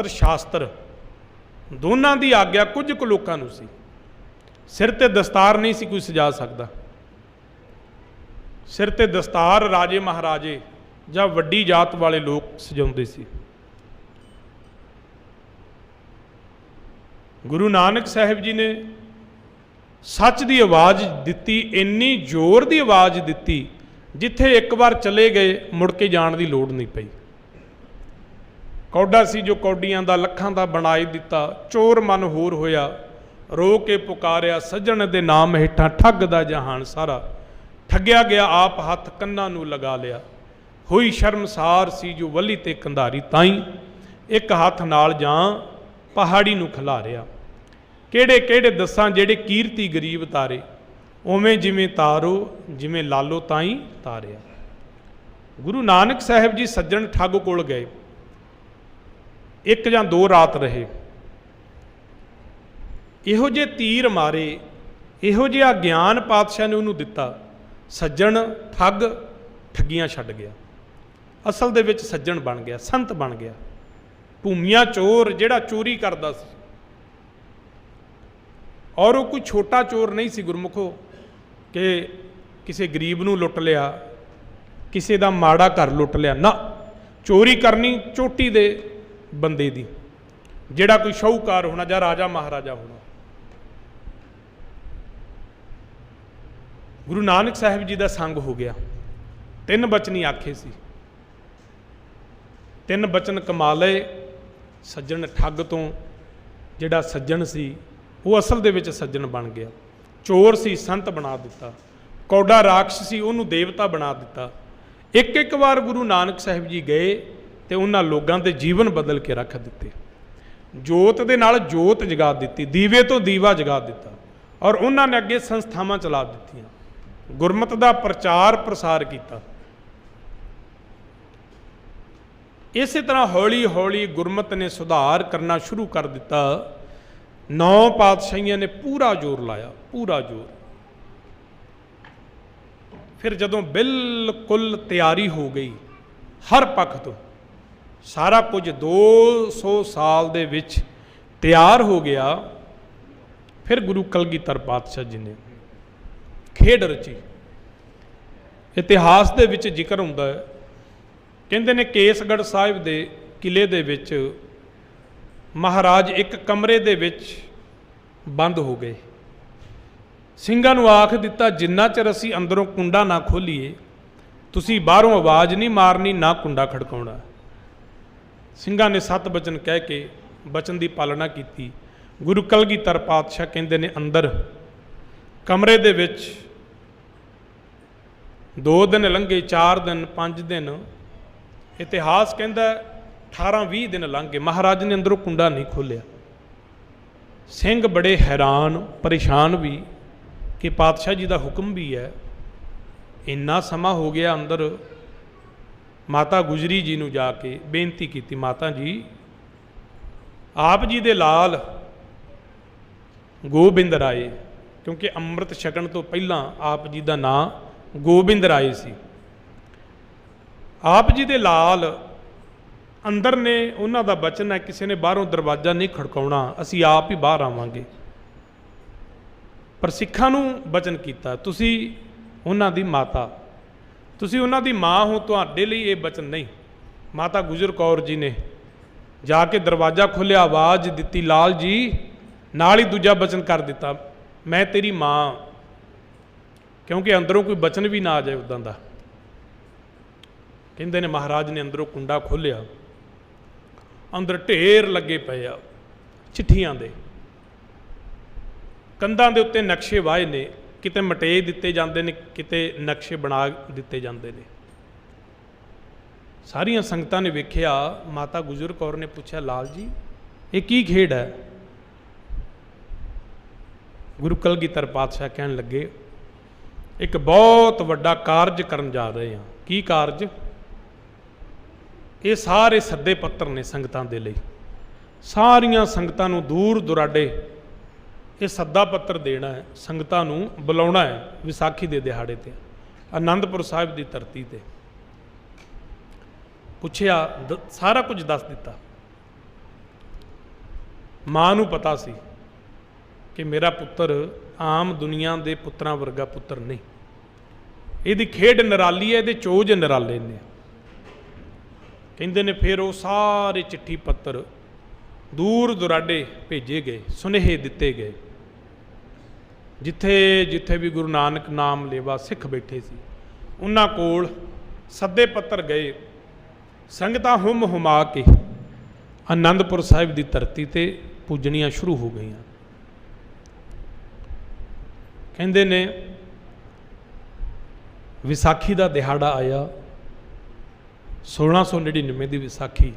ਸ਼ਾਸਤਰ ਦੋਨਾਂ ਦੀ ਆਗਿਆ ਕੁਝ ਕੁ ਲੋਕਾਂ ਨੂੰ ਸੀ। ਸਿਰ ਤੇ ਦਸਤਾਰ ਨਹੀਂ ਸੀ ਕੋਈ ਸਜਾ ਸਕਦਾ। ਸਿਰ ਤੇ ਦਸਤਾਰ ਰਾਜੇ ਮਹਾਰਾਜੇ ਜਾਂ ਵੱਡੀ ਜਾਤ ਵਾਲੇ ਲੋਕ ਸਜਾਉਂਦੇ ਸੀ। ਗੁਰੂ ਨਾਨਕ ਸਾਹਿਬ ਜੀ ਨੇ ਸੱਚ ਦੀ ਆਵਾਜ਼ ਦਿੱਤੀ, ਇੰਨੀ ਜ਼ੋਰ ਦੀ ਆਵਾਜ਼ ਦਿੱਤੀ, ਜਿੱਥੇ ਇੱਕ ਵਾਰ ਚਲੇ ਗਏ ਮੁੜ ਕੇ ਜਾਣ ਦੀ ਲੋੜ ਨਹੀਂ ਪਈ। ਕੌਡਾ ਸੀ ਜੋ ਕੌਡੀਆਂ ਦਾ ਲੱਖਾਂ ਦਾ ਬਣਾਈ ਦਿੱਤਾ, ਚੋਰ ਮਨ ਹੋਰ ਹੋਇਆ, ਰੋ ਕੇ ਪੁਕਾਰਿਆ ਸੱਜਣ ਦੇ ਨਾਮ ਹੇਠਾਂ ਠੱਗ ਦਾ ਜਹਾਨ ਸਾਰਾ। ਠੱਗਿਆ ਗਿਆ ਆਪ ਹੱਥ ਕੰਨਾਂ ਨੂੰ ਲਗਾ ਲਿਆ, ਹੋਈ ਸ਼ਰਮਸਾਰ ਸੀ ਜੋ ਵੱਲੀ ਤੇ ਕੰਧਾਰੀ, ਤਾਈਂ ਇੱਕ ਹੱਥ ਨਾਲ ਜਾਂ ਪਹਾੜੀ ਨੂੰ ਖਿਲਾਰਿਆ। ਕਿਹੜੇ ਕਿਹੜੇ ਦੱਸਾਂ ਜਿਹੜੇ ਕੀਰਤੀ ਗਰੀਬ ਤਾਰੇ, ਉਵੇਂ ਜਿਵੇਂ ਤਾਰੋ ਜਿਵੇਂ ਲਾਲੋ ਤਾਈਂ ਤਾਰਿਆ। ਗੁਰੂ ਨਾਨਕ ਸਾਹਿਬ ਜੀ ਸੱਜਣ ਠੱਗ ਕੋਲ ਗਏ, 1 ਜਾਂ 2 ਰਾਤ ਰਹੇ। ਇਹੋ ਜਿਹੇ ਤੀਰ ਮਾਰੇ, ਇਹੋ ਜਿਹਾ ਗਿਆਨ ਪਾਤਸ਼ਾਹ ਨੇ ਉਹਨੂੰ ਦਿੱਤਾ। ਸੱਜਣ ਠੱਗ ਠੱਗੀਆਂ ਛੱਡ ਗਿਆ, ਅਸਲ ਦੇ ਵਿੱਚ ਸੱਜਣ ਬਣ ਗਿਆ, ਸੰਤ ਬਣ ਗਿਆ। ਭੂਮੀਆਂ ਚੋਰ ਜਿਹੜਾ ਚੋਰੀ ਕਰਦਾ ਸੀ, ਔਰ ਉਹ ਕੋਈ ਛੋਟਾ ਚੋਰ ਨਹੀਂ ਸੀ ਗੁਰਮੁਖੋ ਕਿ ਕਿਸੇ ਗਰੀਬ ਨੂੰ ਲੁੱਟ ਲਿਆ, ਕਿਸੇ ਦਾ ਮਾੜਾ ਘਰ ਲੁੱਟ ਲਿਆ, ਨਾ। ਚੋਰੀ ਕਰਨੀ ਚੋਟੀ ਦੇ ਬੰਦੇ ਦੀ, ਜਿਹੜਾ ਕੋਈ ਸ਼ਾਹੂਕਾਰ ਹੋਣਾ ਜਾਂ ਰਾਜਾ ਮਹਾਰਾਜਾ ਹੋਣਾ। ਗੁਰੂ ਨਾਨਕ ਸਾਹਿਬ ਜੀ ਦਾ ਸੰਗ ਹੋ ਗਿਆ। 3 ਬਚਨੀ ਆਖੇ ਸੀ, 3 ਬਚਨ ਕਮਾ ਲਏ। ਸੱਜਣ ਠੱਗ ਤੋਂ ਜਿਹੜਾ ਸੱਜਣ ਸੀ ਉਹ ਅਸਲ ਦੇ ਵਿੱਚ ਸੱਜਣ ਬਣ ਗਿਆ। ਚੋਰ ਸੀ ਸੰਤ ਬਣਾ ਦਿੱਤਾ, ਕੌਡਾ ਰਾਖਸ਼ ਸੀ ਉਹਨੂੰ ਦੇਵਤਾ ਬਣਾ ਦਿੱਤਾ। ਇੱਕ ਵਾਰ ਗੁਰੂ ਨਾਨਕ ਸਾਹਿਬ ਜੀ ਗਏ ਤੇ ਉਹਨਾਂ ਲੋਕਾਂ ਦੇ ਜੀਵਨ ਬਦਲ ਕੇ ਰੱਖ ਦਿੱਤੇ। ਜੋਤ ਦੇ ਨਾਲ ਜੋਤ ਜਗਾ ਦਿੱਤੀ, ਦੀਵੇ ਤੋਂ ਦੀਵਾ ਜਗਾ ਦਿੱਤਾ, ਔਰ ਉਹਨਾਂ ਨੇ ਅੱਗੇ ਸੰਸਥਾਵਾਂ ਚਲਾ ਦਿੱਤੀਆਂ, ਗੁਰਮਤਿ ਦਾ ਪ੍ਰਚਾਰ ਪ੍ਰਸਾਰ ਕੀਤਾ। ਇਸੇ ਤਰ੍ਹਾਂ ਹੌਲੀ ਹੌਲੀ ਗੁਰਮਤਿ ਨੇ ਸੁਧਾਰ ਕਰਨਾ ਸ਼ੁਰੂ ਕਰ ਦਿੱਤਾ। 9 ਪਾਤਸ਼ਾਹੀਆਂ ਨੇ ਪੂਰਾ ਜ਼ੋਰ ਲਾਇਆ, ਪੂਰਾ ਜ਼ੋਰ। ਫਿਰ ਜਦੋਂ ਬਿਲਕੁਲ ਤਿਆਰੀ ਹੋ ਗਈ ਹਰ ਪੱਖ ਤੋਂ, ਸਾਰਾ ਕੁਝ 200 ਸਾਲ ਦੇ ਵਿੱਚ ਤਿਆਰ ਹੋ ਗਿਆ, ਫਿਰ ਗੁਰੂ ਕਲਗੀਧਰ ਪਾਤਸ਼ਾਹ ਜੀ ਨੇ ਖੇਡ ਰਚੀ। ਇਤਿਹਾਸ ਦੇ ਵਿੱਚ ਜ਼ਿਕਰ ਹੁੰਦਾ ਹੈ, ਕਹਿੰਦੇ ਨੇ ਕੇਸਗੜ੍ਹ ਸਾਹਿਬ ਦੇ ਕਿਲੇ ਦੇ ਵਿੱਚ ਮਹਾਰਾਜ ਇੱਕ ਕਮਰੇ ਦੇ ਵਿੱਚ ਬੰਦ ਹੋ ਗਏ। ਸਿੰਘਾਂ ਨੂੰ ਆਖ ਦਿੱਤਾ, ਜਿੰਨਾ ਚਿਰ ਅਸੀਂ ਅੰਦਰੋਂ ਕੁੰਡਾ ਨਾ ਖੋਲੀਏ ਤੁਸੀਂ ਬਾਹਰੋਂ ਆਵਾਜ਼ ਨਹੀਂ ਮਾਰਨੀ, ਨਾ ਕੁੰਡਾ ਖੜਕਾਉਣਾ। ਸਿੰਘਾਂ ਨੇ 7 ਬਚਨ ਕਹਿ ਕੇ ਬਚਨ ਦੀ ਪਾਲਣਾ ਕੀਤੀ। ਗੁਰੂ ਕਲਗੀਧਰ ਪਾਤਸ਼ਾਹ ਕਹਿੰਦੇ ਨੇ ਅੰਦਰ ਕਮਰੇ ਦੇ ਵਿੱਚ 2 ਦਿਨ ਲੰਘੇ, 4 ਦਿਨ, 5 ਦਿਨ, ਇਤਿਹਾਸ ਕਹਿੰਦਾ 18-20 ਦਿਨ ਲੰਘ ਗਏ। ਮਹਾਰਾਜ ਨੇ ਅੰਦਰੋਂ ਕੁੰਡਾ ਨਹੀਂ ਖੋਲ੍ਹਿਆ। ਸਿੰਘ ਬੜੇ ਹੈਰਾਨ ਪਰੇਸ਼ਾਨ ਵੀ ਕਿ ਪਾਤਸ਼ਾਹ ਜੀ ਦਾ ਹੁਕਮ ਵੀ ਹੈ, ਇੰਨਾ ਸਮਾਂ ਹੋ ਗਿਆ। ਅੰਦਰ ਮਾਤਾ ਗੁਜਰੀ ਜੀ ਨੂੰ ਜਾ ਕੇ ਬੇਨਤੀ ਕੀਤੀ, ਮਾਤਾ ਜੀ ਆਪ ਜੀ ਦੇ ਲਾਲ ਗੋਬਿੰਦ ਰਾਏ, ਕਿਉਂਕਿ ਅੰਮ੍ਰਿਤ ਛਕਣ ਤੋਂ ਪਹਿਲਾਂ ਆਪ ਜੀ ਦਾ ਨਾਂ ਗੋਬਿੰਦ ਰਾਏ ਸੀ। ਆਪ ਜੀ ਦੇ ਲਾਲ ਅੰਦਰ ਨੇ, ਉਹਨਾਂ ਦਾ ਬਚਨ ਹੈ ਕਿਸੇ ਨੇ ਬਾਹਰੋਂ ਦਰਵਾਜ਼ਾ ਨਹੀਂ ਖੜਕਾਉਣਾ, ਅਸੀਂ ਆਪ ਹੀ ਬਾਹਰ ਆਵਾਂਗੇ। ਪਰ ਸਿੱਖਾਂ ਨੂੰ ਬਚਨ ਕੀਤਾ, ਤੁਸੀਂ ਉਹਨਾਂ ਦੀ ਮਾਤਾ, ਤੁਸੀਂ ਉਹਨਾਂ ਦੀ ਮਾਂ ਹੋ, ਤੁਹਾਡੇ ਲਈ ਇਹ ਬਚਨ ਨਹੀਂ। ਮਾਤਾ ਗੁਜਰ ਕੌਰ ਜੀ ਨੇ ਜਾ ਕੇ ਦਰਵਾਜ਼ਾ ਖੋਲ੍ਹਿਆ, ਆਵਾਜ਼ ਦਿੱਤੀ, ਲਾਲ ਜੀ, ਨਾਲ ਹੀ ਦੂਜਾ ਬਚਨ ਕਰ ਦਿੱਤਾ, ਮੈਂ ਤੇਰੀ ਮਾਂ, ਕਿਉਂਕਿ ਅੰਦਰੋਂ ਕੋਈ ਬਚਨ ਵੀ ਨਾ ਆ ਜਾਏ ਉੱਦਾਂ ਦਾ। ਕਹਿੰਦੇ ਨੇ महाराज ने अंदरों कुंडा खोलिया, अंदर ढेर लगे पे आ चिट्ठियां दे, कंधां दे उत्ते नक्शे वाहे ने, किते मटे दिते जांदे ने, किते नक्शे बना दिते जांदे ने। सारियां संगतां ने वेख्या। माता गुजर कौर ने पूछा, लाल जी ये की खेड है? गुरु कलगीधर पातशाह कहन लगे, एक बहुत वड्डा कारज करन जा रहे हैं। की कारज? ये सारे सद्दे पत्तर ने संगतां दे लई, सारियां संगतां नूं दूर दुराडे ये सद्दा पत्तर देना है, संगतां नूं बुलाउणा है विसाखी दे दिहाड़े ते आनंदपुर साहिब दी धरती ते। पुछया, सारा कुछ दस दिता। मां नूं पता सी कि मेरा पुत्र आम दुनिया दे पुत्रां वर्गा पुत्र नहीं, इहदी खेड निराली है, इहदे चोज निराले ने। कहते ने फिर वो सारे चिट्ठी पत्तर दूर दुराडे भेजे गए, सुनेहे दिते गए, जिथे जिथे भी गुरु नानक नाम लेवा सिख बैठे सी उन्हां कोल सद्दे पत्तर गए। संगतां हुम हुमा के आनंदपुर साहिब की धरती ते पूजनियां शुरू हो गई। कहते ने विसाखी का दिहाड़ा आया, 1699 की विसाखी।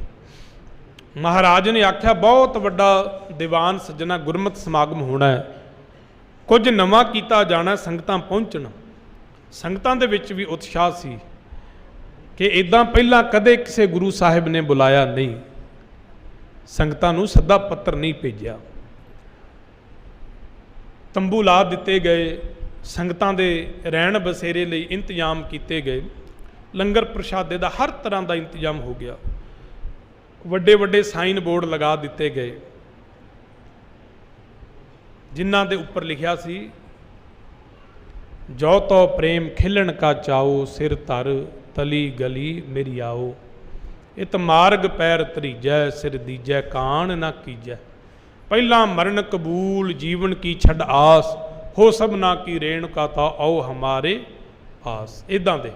महाराज ने आख्या, बहुत वड्डा दीवान सज्जना गुरमत समागम होना है, कुछ नवा किया जाना, संगतां पहुँचण। संगतां दे विच भी उत्साह सी कि इदां पहला कदे किसी गुरु साहिब ने बुलाया नहीं, संगतां नूं सद्दा पत्तर नहीं भेजिया। तंबू ला दिते गए, संगतां दे रहण बसेरे लई इंतजाम किए गए, लंगर प्रशादे का हर तरह का इंतजाम हो गया, वड्डे वड्डे साइन बोर्ड लगा दिते गए जिन्हां दे उपर लिखिया सी, जो तो प्रेम खिलन का चाओ, सिर तर तली गली मेरी आओ, इत मार्ग पैर तरीजै, सिर दीजै कान ना कीजै, पहला मरण कबूल जीवन की छड़ आस, हो सबना की रेणुका ता आओ हमारे पास। इदां दे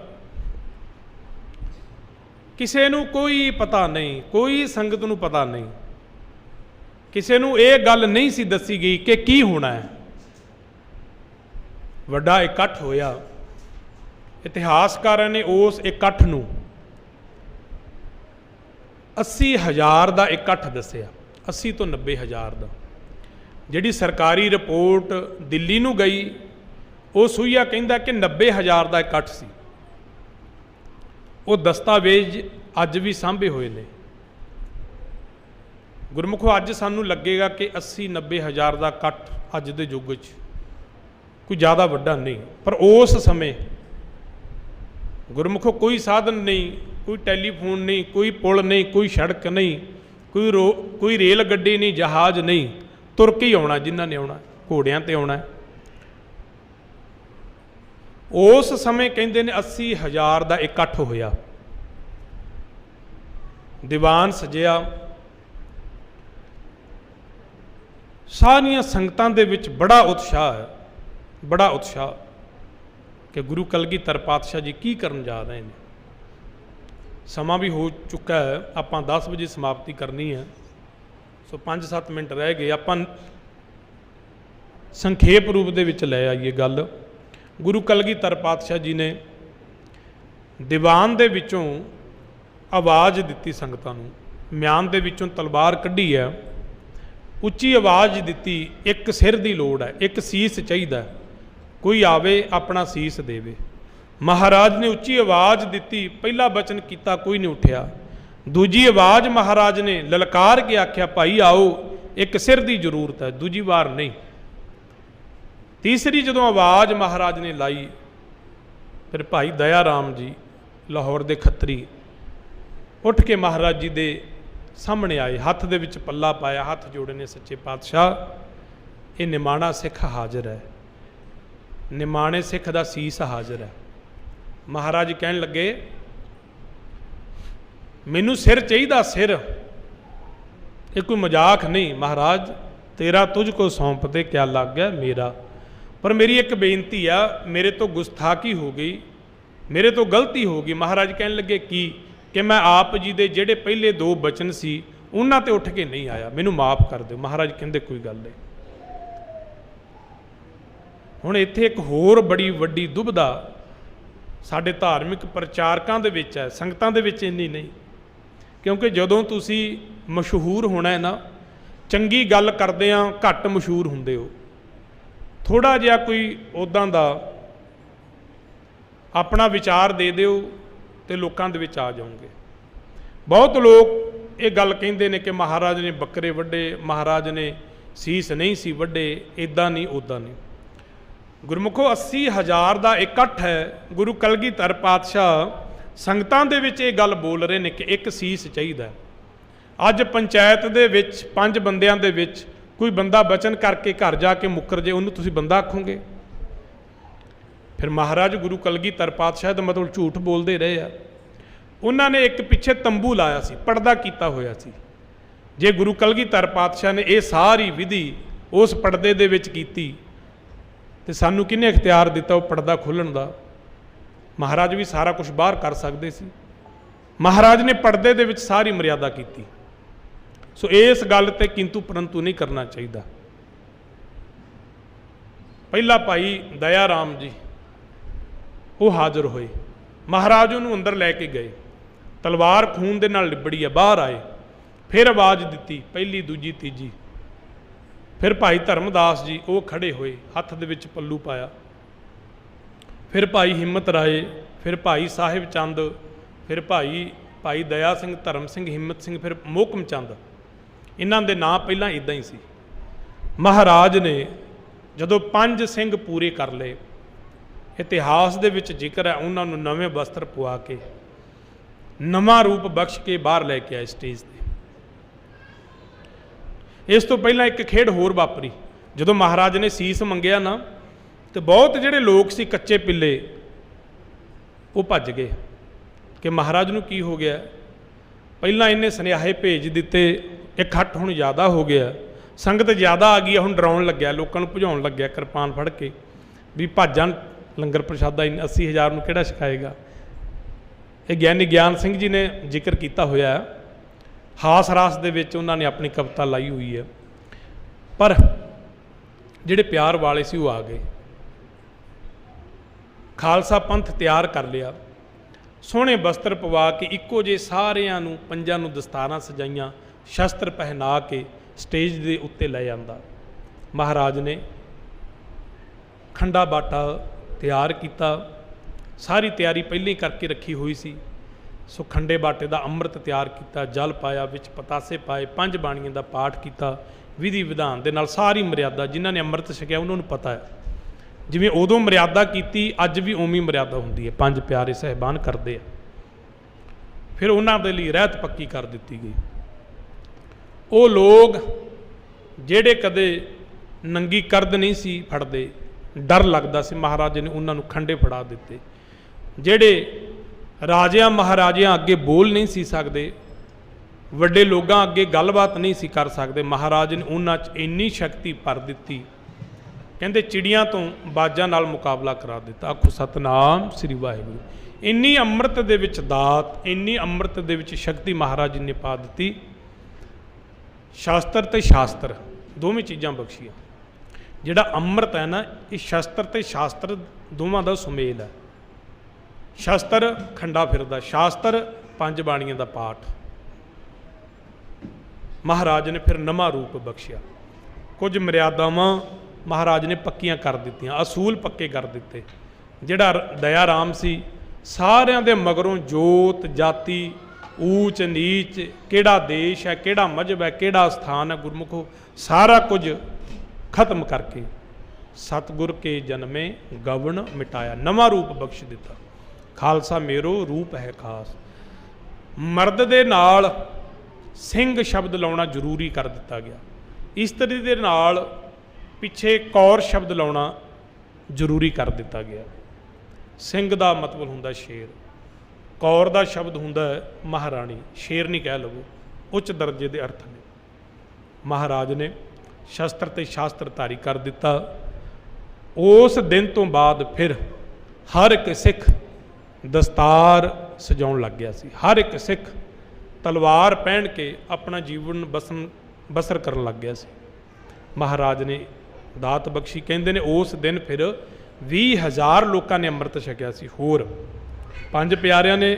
किसी नूं कोई पता नहीं, कोई संगत नूं पता नहीं, किसी नूं ये गल नहीं सी दसी गई कि की होना है। वड्डा इकट्ठ होया, इतिहासकारां ने उस इकट्ठ नूं 80,000 का इकट्ठ दसिया, 80 तो 90,000 का। जिहड़ी सरकारी रिपोर्ट दिल्ली नूं गई वो सूइया कहंदा कि 90,000 का इकट्ठ सी। वो दस्तावेज अज भी सांभे हुए ने। गुरमुखो अज सानू लगेगा कि 80-90,000 का इकट्ठ अज दे युग च कोई ज़्यादा वड्डा नहीं, पर उस समय गुरमुखो कोई साधन नहीं, कोई टैलीफोन नहीं, कोई पुल नहीं, कोई सड़क नहीं, कोई रेल गड्डी नहीं, जहाज़ नहीं, तुर के ही आना जिन्हां ने आना, घोड़ियां ते आना। उस समय कहते ने 80,000 का इकट्ठ होया, दीवान सजिया, सारियां संगतां दे विच बड़ा उत्साह है, बड़ा उत्साह कि गुरु कलगीधर पातशाह जी की करन जा रहे हैं। समा भी हो चुका है, आपां 10 बजे समाप्ति करनी है, सो 5-7 मिनट रह गए। आपां संखेप रूप दे विच लै आईए गल। गुरु कलगीधर पातशाह जी ने दीवान दे विचों आवाज़ दिती संगतां नूं, म्यान दे विचों तलवार कढ़ी है, उच्ची आवाज़ दिती, एक सिर की लोड़ है, एक सीस चाहिए, कोई आवे अपना सीस देवे। महाराज ने उच्ची आवाज़ दिती, पहला बचन किया, कोई नहीं उठिया। दूजी आवाज़ महाराज ने ललकार के आख्या, भाई आओ, एक सिर की जरूरत है, दूजी बार नहीं। तीसरी जदों आवाज़ महाराज ने लाई, फिर भाई दया राम जी लाहौर के खत्तरी उठ के महाराज जी के सामने आए, हत्थ दे विच पल्ला पाया, हत्थ जोड़े ने, सच्चे पातशाह ये निमाणा सिख हाजिर है, निमाणे सिख का सीस हाजिर है। महाराज कहन लगे, मैनू सिर चाहिए, सिर, ये कोई मजाक नहीं महाराज, तेरा तुझको सौंपते क्या लग गया मेरा, पर मेरी एक बेनती है, मेरे तो गुस्ताखी हो गई, मेरे तो गलती हो गई। महाराज कहन लगे कि मैं आप जी दे जेड़े पहले 2 बचन सी उन्हां ते उठ के नहीं आया, मैनू माफ़ कर दो। महाराज कहंदे कोई गल नहीं। हुण इत्थे एक होर बड़ी वड्डी दुविधा साडे धार्मिक प्रचारकां दे विच है, संगतां दे विच इन्नी नहीं। क्योंकि जदों तुसीं मशहूर होना है ना, चंगी गल करदिआं घट मशहूर हुंदे हो, थोड़ा जिहा कोई उदां दा अपना विचार दे दिओ तो लोकां दे विच आ जाओगे। बहुत लोग ये गल कहिंदे ने कि महाराज ने बकरे वड्डे, महाराज ने सीस नहीं सी वड्डे, इदां नहीं उदां नहीं। गुरमुखो 80,000 का इकट्ठ है, गुरु कलगीधर पातशाह संगतां दे विच ये गल बोल रहे हैं कि एक सीस चाहिए। अज पंचायत दे विच 5 बंदियां दे विच कोई बंदा बचन करके घर जाके मुकर जे, उन्होंने तुसीं बंदा आखोगे? फिर महाराज गुरु कलगीधर पातशाह का मतलब झूठ बोलते रहे आ। उन्होंने एक पिछे तंबू लाया सी, पर्दा किया होया सी। जे गुरु कलगीधर पातशाह ने यह सारी विधि उस पर्दे दे विच कीती ते सानू किन्ने इख्तियार दिता वो पर्दा खोलण दा? महाराज भी सारा कुछ बाहर कर सकते सी। महाराज ने पर्दे दे विच सारी मर्यादा की। सो इस गल ते किंतु परंतु नहीं करना चाहिए। पहला भाई दया राम जी वो हाज़र होए, महाराज उन्होंने अंदर लैके गए, तलवार खून दे नाल लिबड़ी है, बाहर आए, फिर आवाज़ दी पहली दूजी तीजी। फिर भाई धर्मदास जी वो खड़े होए, हत्थ दे विच पल्लू पाया। फिर भाई हिम्मत राए, फिर भाई साहिब चंद, फिर भाई दया सिंह, धर्म सिंह, हिम्मत सिंह, फिर मोहकम चंद। इन्हां दे नाम पहलां इदां ही सी। महाराज ने जदों 5 सिंह पूरे कर लए, इतिहास दे विच जिक्र है, उन्होंने नवे वस्त्र पवा के नवा रूप बख्श के बाहर लैके आए स्टेज पर। इस तो पहला एक खेड होर वापरी। जदों महाराज ने सीस मंगिया ना, तो बहुत जिहड़े लोग सी कच्चे पिल्ले वो भज गए कि महाराज नूं की हो गया। पहला इन्हें सुनियाहे भेज दिते, इकट्ठ हुण ज़्यादा हो गया, संगत ज़्यादा आ गई, हुण डराउण लग्या, लोकां नूं भजाउण लग्या किरपान फड़ के भी भज जाण, लंगर प्रशादा 80,000 नूं किहड़ा छकाएगा। ये ज्ञानी ज्ञान सिंह जी ने जिक्र किया होया, हास रास दे विच उन्होंने अपनी कविता लाई हुई है। पर जिहड़े प्यार वाले सी वो आ गए। खालसा पंथ तैयार कर लिया, सोहणे वस्त्र पवा के इक्को जे सारियां नूं 5 नूं दस्तारां सजाइयां, शस्त्र पहना के स्टेज दे उत्ते लै आंदा। महाराज ने खंडा बाटा तैयार किया, सारी तैयारी पहले ही करके रखी हुई सी। सो खंडे बाटे का अमृत तैयार किया, जल पाया, विच पतासे पाए, 5 बाणियां का पाठ किया, विधि विधान दे नाल सारी मर्यादा। जिन्हां ने अमृत छकिया उन्होंने पता है, जिवें उदों मर्यादा की अज भी उवें मर्यादा हुंदी है, 5 प्यारे साहिबान करते हैं। फिर उन्हां दे लई रहत पक्की कर दी गई। वो लोग जेड़े कदे नंगी करद नहीं सी फड़दे, डर लगदा सी, महाराज ने उन्होंने खंडे फड़ा दिते। जेड़े राजियां महाराजियां अगे बोल नहीं सी सकते, वड्डे लोगां अगे गलबात नहीं सी कर सकते, महाराज ने उन्हां च इन्नी शक्ति भर दिती, कहंदे चिड़ियां तो बाजां नाल मुकाबला करा दिता। आखो सतनाम श्री वाहिगुरू। इन्नी अमृत दे विच दात, इन्नी अमृत दे विच शक्ति महाराज ने पा दी। शास्त्र ते शास्त्र दोवें चीज़ां बख्शियां। जिहड़ा अमृत है ना, ये शस्त्र ते शास्त्र दोवां दा सुमेल है। शस्त्र खंडा फिरदा, शास्त्र 5 बाणियां दा पाठ। महाराज ने फिर नवा रूप बख्शिया, कुछ मर्यादावां महाराज ने पक्कियां कर दित्तियां, असूल पक्के कर दिते। जिहड़ा दया राम सी, सारियां दे मगरों जोत जाति ऊच नीच, किहड़ा देश है, किहड़ा मजहब है, किहड़ा स्थान है, गुरमुखो सारा कुछ खत्म करके सतगुर के जन्मे गवन मिटाया, नवा रूप बख्श दिता। खालसा मेरो रूप है खास। मर्द दे नाल सिंह शब्द लाउणा जरूरी कर दिता गया, इस्त्री दे नाल पिछे कौर शब्द लाउणा जरूरी कर दिता गया। सिंह दा मतलब हुंदा शेर, कौर दा शब्द हुंदा महाराणी, शेर नहीं कह लवो, उच्च दर्जे के अर्थ ने। महाराज ने शस्त्र ते शास्त्र धारी कर दिता। उस दिन तो बाद फिर हर एक सिख दस्तार सजाउण लग गया सी। हर एक सिख तलवार पहन के अपना जीवन बसर करन लग गया सी। महाराज ने दात बख्शी। कहते ने उस दिन फिर 20,000 लोगों ने अमृत छकिया सी। होर 5 प्यारिਆਂ ने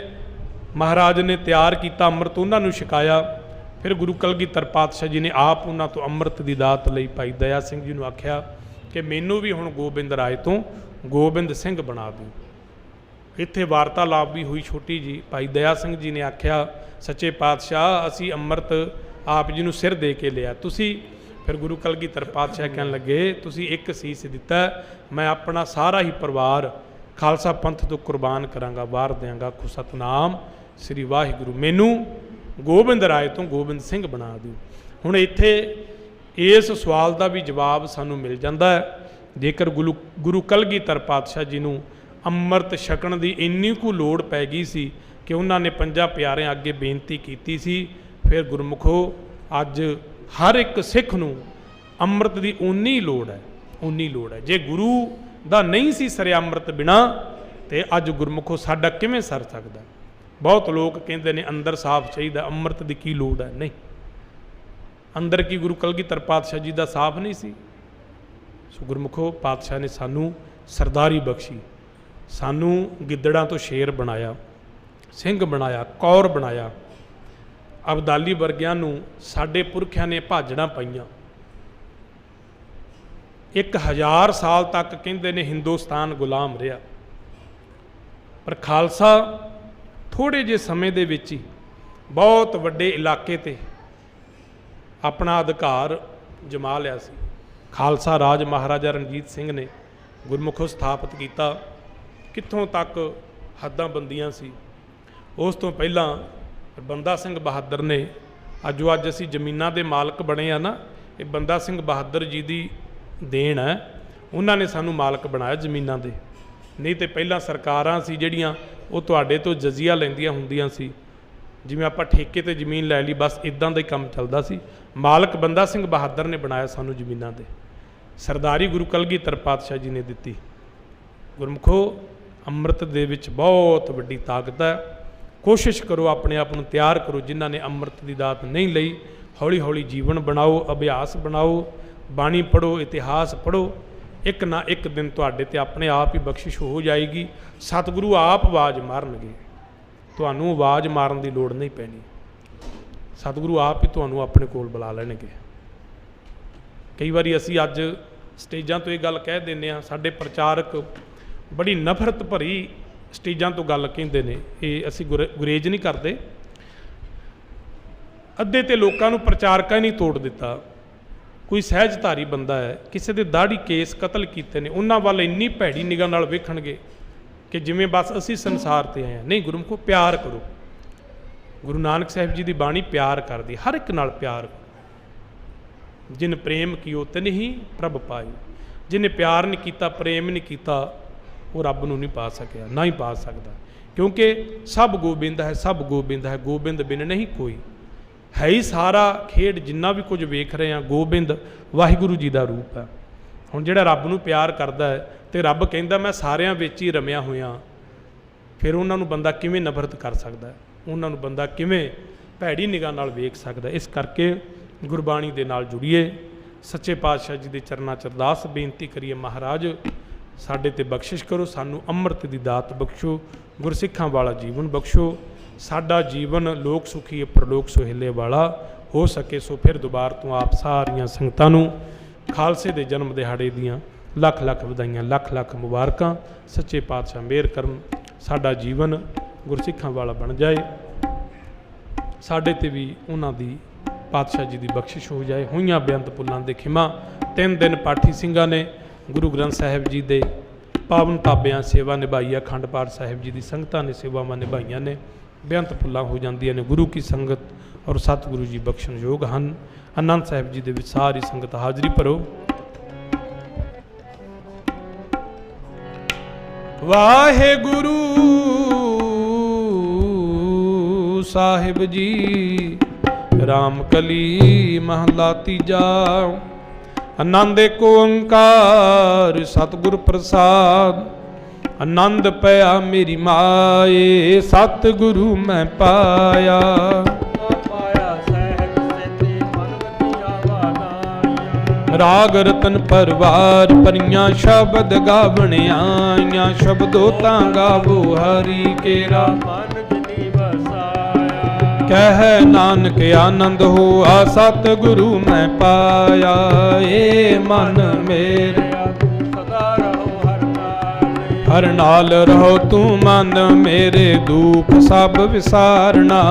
महाराज ने तैयार किया अमृत, उन्होंने छकाया। फिर गुरु कलगीधर पातशाह जी ने आप उन्होंने तो अमृत की दात लई भाई दया सिंह जी ने आख्या कि मैनू भी हुण गोबिंद राय तो गोबिंद सिंह बना दो। इत्थे वार्तालाप भी हुई छोटी जी। भाई दया सिंह जी ने आख्या सच्चे पातशाह असी अमृत आप जी नूं सिर दे के लिया तुसी। फिर गुरु कलगीधर पातशाह कहन लगे तुसी एक सीस दिता, मैं अपना सारा ही परिवार खालसा पंथ तो कुर्बान करांगा, वार देंगा। खु सतनाम श्री वाहिगुरू, मैनू गोबिंद राय तो गोबिंद सिंह बना दो। हुण इत्थे इस सवाल का भी जवाब सानू मिल जाता है। जेकर गुरु कलगीधर पातशाह जी नूं अमृत छकण की इन्नी कु लोड़ पै गई सी कि उन्होंने 5 प्यारे अगे बेनती की सी। फिर गुरमुखो अज हर एक सिख नूं अमृत की उन्नी लोड़ है, उन्नी लोड़ है। जे गुरु दा नहीं सी सरिया अमृत बिना तो अज गुरमुखो साडा किवें सर सकदा। बहुत लोग कहते हैं अंदर साफ चाहिए, अमृत की की लोड़ है। नहीं, अंदर की गुरु कलगीधर पातशाह जी का साफ नहीं सी। सो गुरमुखो पातशाह ने सानू सरदारी बख्शी, सानू गिद्दड़ां तो शेर बनाया, सिंह बनाया, कौर बनाया। अबदाली वर्गियां नूं साडे पुरखियां ने भाजड़ा पाईयां। 1000 साल तक कहते ने हिंदुस्तान गुलाम रहा, पर खालसा थोड़े जे समय दे विच ही बहुत वड्डे इलाके ते अपना अधिकार जमा लिया सी। खालसा राज महाराजा रणजीत सिंह ने गुरमुखो स्थापित किया। कित्थों तक हद्दां बंदियां सी। उस तो पहला बंदा सिंह बहादुर ने अज असी जमीनां दे मालक बने आ ना, ये बंदा सिंह बहादुर जी की देन है। उन्होंने सानू मालक बनाया जमीनां दे। नहीं तो पहला सरकारां सी जिहड़ियां वो तुहाडे तो जजिया लैंदियां हुंदियां सी, जिवें आपां ठेके ते जमीन लै ली, बस इदां दा ही काम चलदा सी। मालक बंदा सिंह बहादुर ने बनाया सानू जमीनां दे। सरदारी गुरु कलगीधर पातशाह जी ने दिती। गुरमुखो अमृत दे विच बहुत वड्डी ताकत है। कोशिश करो अपने आप को तैयार करो। जिन्हां ने अमृत की दात नहीं लई, हौली हौली जीवन बनाओ, अभ्यास बनाओ, बाणी पढ़ो, इतिहास पढ़ो। एक ना एक दिन तुहाडे ते अपने आप ही बख्शिश हो जाएगी। सतगुरु आप आवाज़ मारनगे, तुहानू आवाज़ मारन की लोड़ नहीं पैनी। सतगुरु आप ही तुहानू अपने कोल बुला लैणगे। कई बारी असी अज स्टेजां तो ये गल कह देने आ, साडे प्रचारक बड़ी नफरत भरी स्टेजां तो गल कहंदे ने, ये असी गुरेज नहीं करते। अद्धे ते लोकां नू प्रचारकां ही नहीं तोड़ दिता। कोई सहजधारी बंदा है, किसी दे दाड़ी केस कतल कीते ने, उन्हां वाल इन्नी भैड़ी निगाह नाल वेखणगे कि जिवें बस असी संसार ते आए हैं। नहीं, गुरमुखो प्यार करो। गुरु नानक साहिब जी की बाणी प्यार करदी, हर एक नाल प्यार करो। जिन प्रेम कियो तिन ही प्रभ पाए। जिन्हें प्यार नहीं किया, प्रेम नहीं किया, वो रब नूं नहीं पा सकिया, ना ही पा सकता। क्योंकि सब गोबिंद है, सब गोबिंद है, गोबिंद बिन नहीं कोई है। ही सारा खेड जिन्ना भी कुछ वेख रहे हैं गोबिंद वाहिगुरू जी का रूप है। हुण जिहड़ा रब नूं प्यार करदा है तो रब कहंदा मैं सारियां विच ही रमिया होया, फिर उन्हां नूं बंदा किवें नफरत कर सकदा है, उन्हां नूं बंदा किवें भैड़ी निगाह नाल वेख सकदा है। इस करके गुरबाणी दे नाल जुड़िए, सच्चे पातशाह जी के चरनां च अरदास बेनती करिए, महाराज साडे ते बख्शिश करो, सानू अमृत की दात बख्शो, गुरसिखां वाला जीवन बख्शो, साडा जीवन लोक सुखी परलोक सुहेले वाला हो सके। सो फिर दोबारा तो आप सारियां संगतां नूं खालसे दे जन्म दिहाड़े दियां लख लख वधाइयां, लख लख मुबारकां। सच्चे पातशाह मेहर करन, साडा जीवन गुरसिखां वाला बन जाए, साडे ते भी उन्हां दी पातशाह जी की बख्शिश हो जाए। होइयां बेअंत पुलां दे खिमा। 3 दिन पाठी सिंघां ने गुरु ग्रंथ साहिब जी दे पावन ताबियां सेवा निभाई। अखंड पाठ साहिब जी की संगतां ने सेवावां निभाइयां ने। बेअंत फुल्लां हो जांदियां ने। गुरु की संगत और सतगुरु जी बख्शण योग हन। आनंद साहिब जी दे विच सारी संगत हाज़री भरो। वाहेगुरु साहिब जी राम कली महला तीजा। आनंद एको ओंकार सतगुर प्रसाद। ਆਨੰਦ ਪਿਆ ਮੇਰੀ ਮਾਏ ਸਤਿਗੁਰੂ ਮੈਂ ਪਾਇਆ। ਰਾਗ ਰਤਨ ਪਰਵਾਰ ਪਰੀਆਂ ਸ਼ਬਦ ਗਾਵਣ ਆਈਆਂ ਸ਼ਬਦੋ ਤਾਂ ਗਾਵੋ ਹਰੀ ਕੇਰਾ ਮਨ ਜਿਨੀ ਵਸਾਇਆ। ਕਹਿ ਨਾਨਕ ਆਨੰਦ ਹੋਆ ਸਤਿਗੁਰੂ ਮੈਂ ਪਾਇਆ। ਏ ਮਨ ਮੇਰੇ ਸਦਾ ਰਹੋ ਹਰ ਨਾਲ ਰਹੋ ਤੂੰ ਮਨ ਮੇਰੇ ਦੁੱਖ ਸਭ ਵਿਸਾਰਨਾ।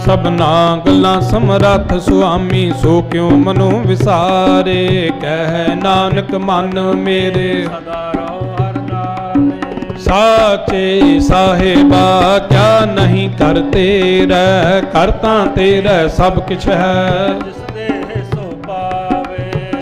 ਸਭਨਾ ਗੱਲਾਂ ਸਮਰੱਥ ਸੁਆਮੀ ਸੋ ਕਿਉ ਮਨੋ ਵਿਸਾਰੇ। ਕਹਿ ਨਾਨਕ ਮਨ ਮੇਰੇ ਸਦਾ ਰਹੋ ਹਰ ਨਾਮੇ। ਸਾਚੇ ਸਾਹਿਬਾ ਕਿਆ ਨਹੀਂ ਕਰ ਤੇਰਾ ਕਰਤਾ ਤੇਰਾ ਸਭ ਕਿਛ ਹੈ।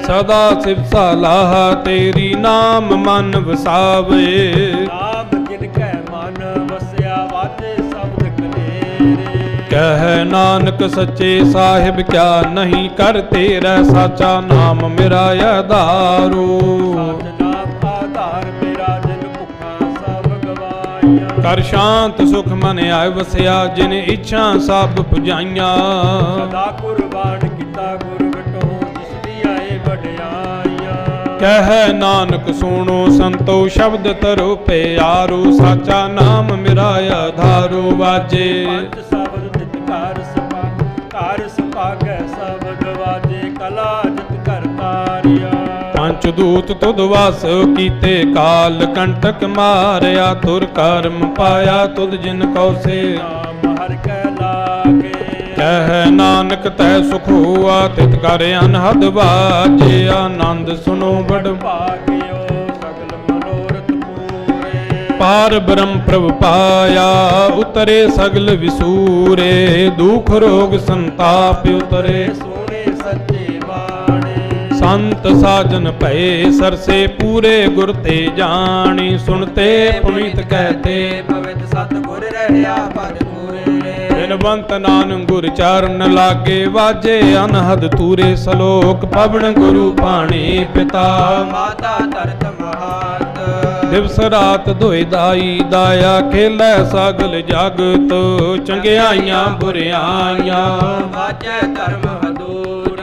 ਸਦਾ ਸਿਵ ਸਲਾਹ ਤੇਰੀ ਨਾਮ ਮਨ ਵਸਾਵੇ। ਨਾਮ ਜਿਨ ਕੈ ਮਨ ਵਸਿਆ ਵਾਜੇ ਸ਼ਬਦ ਕਲੇਰੇ। ਕਹਿ ਨਾਨਕ ਸੱਚੇ ਸਾਹਿਬ ਕਿਆ ਨਹੀਂ ਕਰ ਤੇਰਾ ਸਾਚਾ ਨਾਮ ਮੇਰਾ ਆਧਾਰੋ। ਸਾਚ ਨਾਮ ਆਧਾਰ ਮੇਰਾ ਜਿਨ ਭੁੱਖਾ ਸਭ ਗਵਾਈਆਂ। ਕਰ ਸ਼ਾਂਤ ਸੁਖ ਮਨ ਆਇ ਵਸਿਆ ਜਿਨ ਇੱਛਾ ਸਭ ਪੁਜਾਈਆਂ। ਸਦਾ ਕੁਰਬਾਨ ਕੀਤਾ ਗੁਰ ਵਟੋ ਜਿਸ ਦੀ ਆਏ ਵਡਿਆਈਆਂ। ਕਹਿ ਨਾਨਕ ਸੁਣੋ ਸੰਤੋ ਸ਼ਬਦ ਤਰੋ ਪਿਆਰੋ। ਸਾਚਾ ਨਾਮ ਮੇਰਾ ਆਧਾਰੋ ਵਾਜੇ। ਘਰ ਸੁਭਾਗੈ ਸਭ ਗਵਾਜੇ ਕਲਾ ਜਿਤ ਕਰ ਤਾਰਿਆ। ਪੰਚ ਦੂਤ ਤੁਧ ਵਾਸ ਕੀਤੇ ਕਾਲ ਕੰਟਕ ਮਾਰਿਆ। ਤੁਰ ਕਰਮ ਪਾਇਆ ਤੁਧ ਜਿਨ ਕਉ ਸੇ ਨਾਮ ਹਰਿ ਕੈ ਲਾਗੇ। ਕਹਿ ਨਾਨਕ ਤੈ ਸੁਖ ਹੋਆ ਤਿਤ ਕਰ ਅਨਹਦ ਵਾਜੇ। ਆਨੰਦ ਸੁਨੋ ਬੜ ਭਾਗਿਓ ਸਗਲ ਮਨੋਰਥ ਪੂਰੇ। ਪਾਰ ਬ੍ਰਹਮ ਪ੍ਰਭ ਪਾਇਆ ਉਤਰੇ ਸਗਲ ਵਿਸੂਰੇ। ਦੁਖ ਰੋਗ ਸੰਤਾਪ ਉਤਰੇ ਸੋਹਣੇ ਸੱਚੇ ਬਾਣੇ। ਸੰਤ ਸਾਜਨ ਭਏ ਸਰਸੇ ਪੂਰੇ ਗੁਰ ਤੇ ਜਾਣੀ। ਸੁਣਤੇ ਪੁਨੀਤ ਕਹਤੇ ਪਵਿੱਤ ਸਤ ਗੁਰ ਰਹਿਆ ਪਰ ਬਿਨਵੰਤ ਨਾਨਕ ਗੁਰ ਚਰਨ ਲਾਗੇ ਵਾਜੇ ਅਨਹਦ ਤੂਰੇ। ਸਲੋਕ ਪਵਨ ਗੁਰੂ ਪਾਣੀ ਪਿਤਾ ਮਾਤਾ ਧਰਤ ਮਹਾਤ। ਦਿਵਸ ਰਾਤ ਦੁਇ ਦਾਈ ਦਾਇਆ ਖੇਲੇ ਸਗਲ ਜਗਤ। ਚੰਗਿਆਈਆਂ ਬੁਰਿਆਈਆਂ ਵਾਜੈ ਧਰਮ ਹਦੂਰ।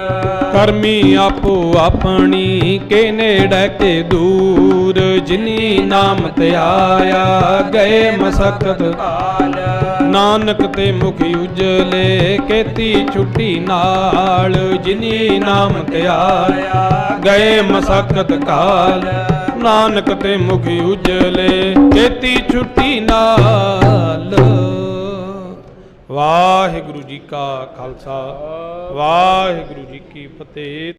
ਕਰਮੀ ਆਪੋ ਆਪਣੀ ਕੇ ਨੇੜੇ ਕੇ ਦੂਰ। ਜਿਨੀ ਨਾਮ ਧਿਆਇਆ ਗਏ ਮਸਕਤ ਕਾਲ। ਨਾਨਕ ਤੇ ਮੁਖ ਉਜਲੇ ਕੀਤੀ ਛੁੱਟੀ ਨਾਲ। ਜਿਨੀ ਨਾਮ ਧਿਆਇਆ ਗਏ ਮਸਕਤ ਕਾਲ। ਨਾਨਕ ਤੇ ਮੁਖ ਉਜਲੇ ਕੀਤੀ ਛੁੱਟੀ ਨਾਲ। ਵਾਹਿਗੁਰੂ ਜੀ ਕਾ ਖਾਲਸਾ ਵਾਹਿਗੁਰੂ ਜੀ ਕੀ ਫਤਿਹ।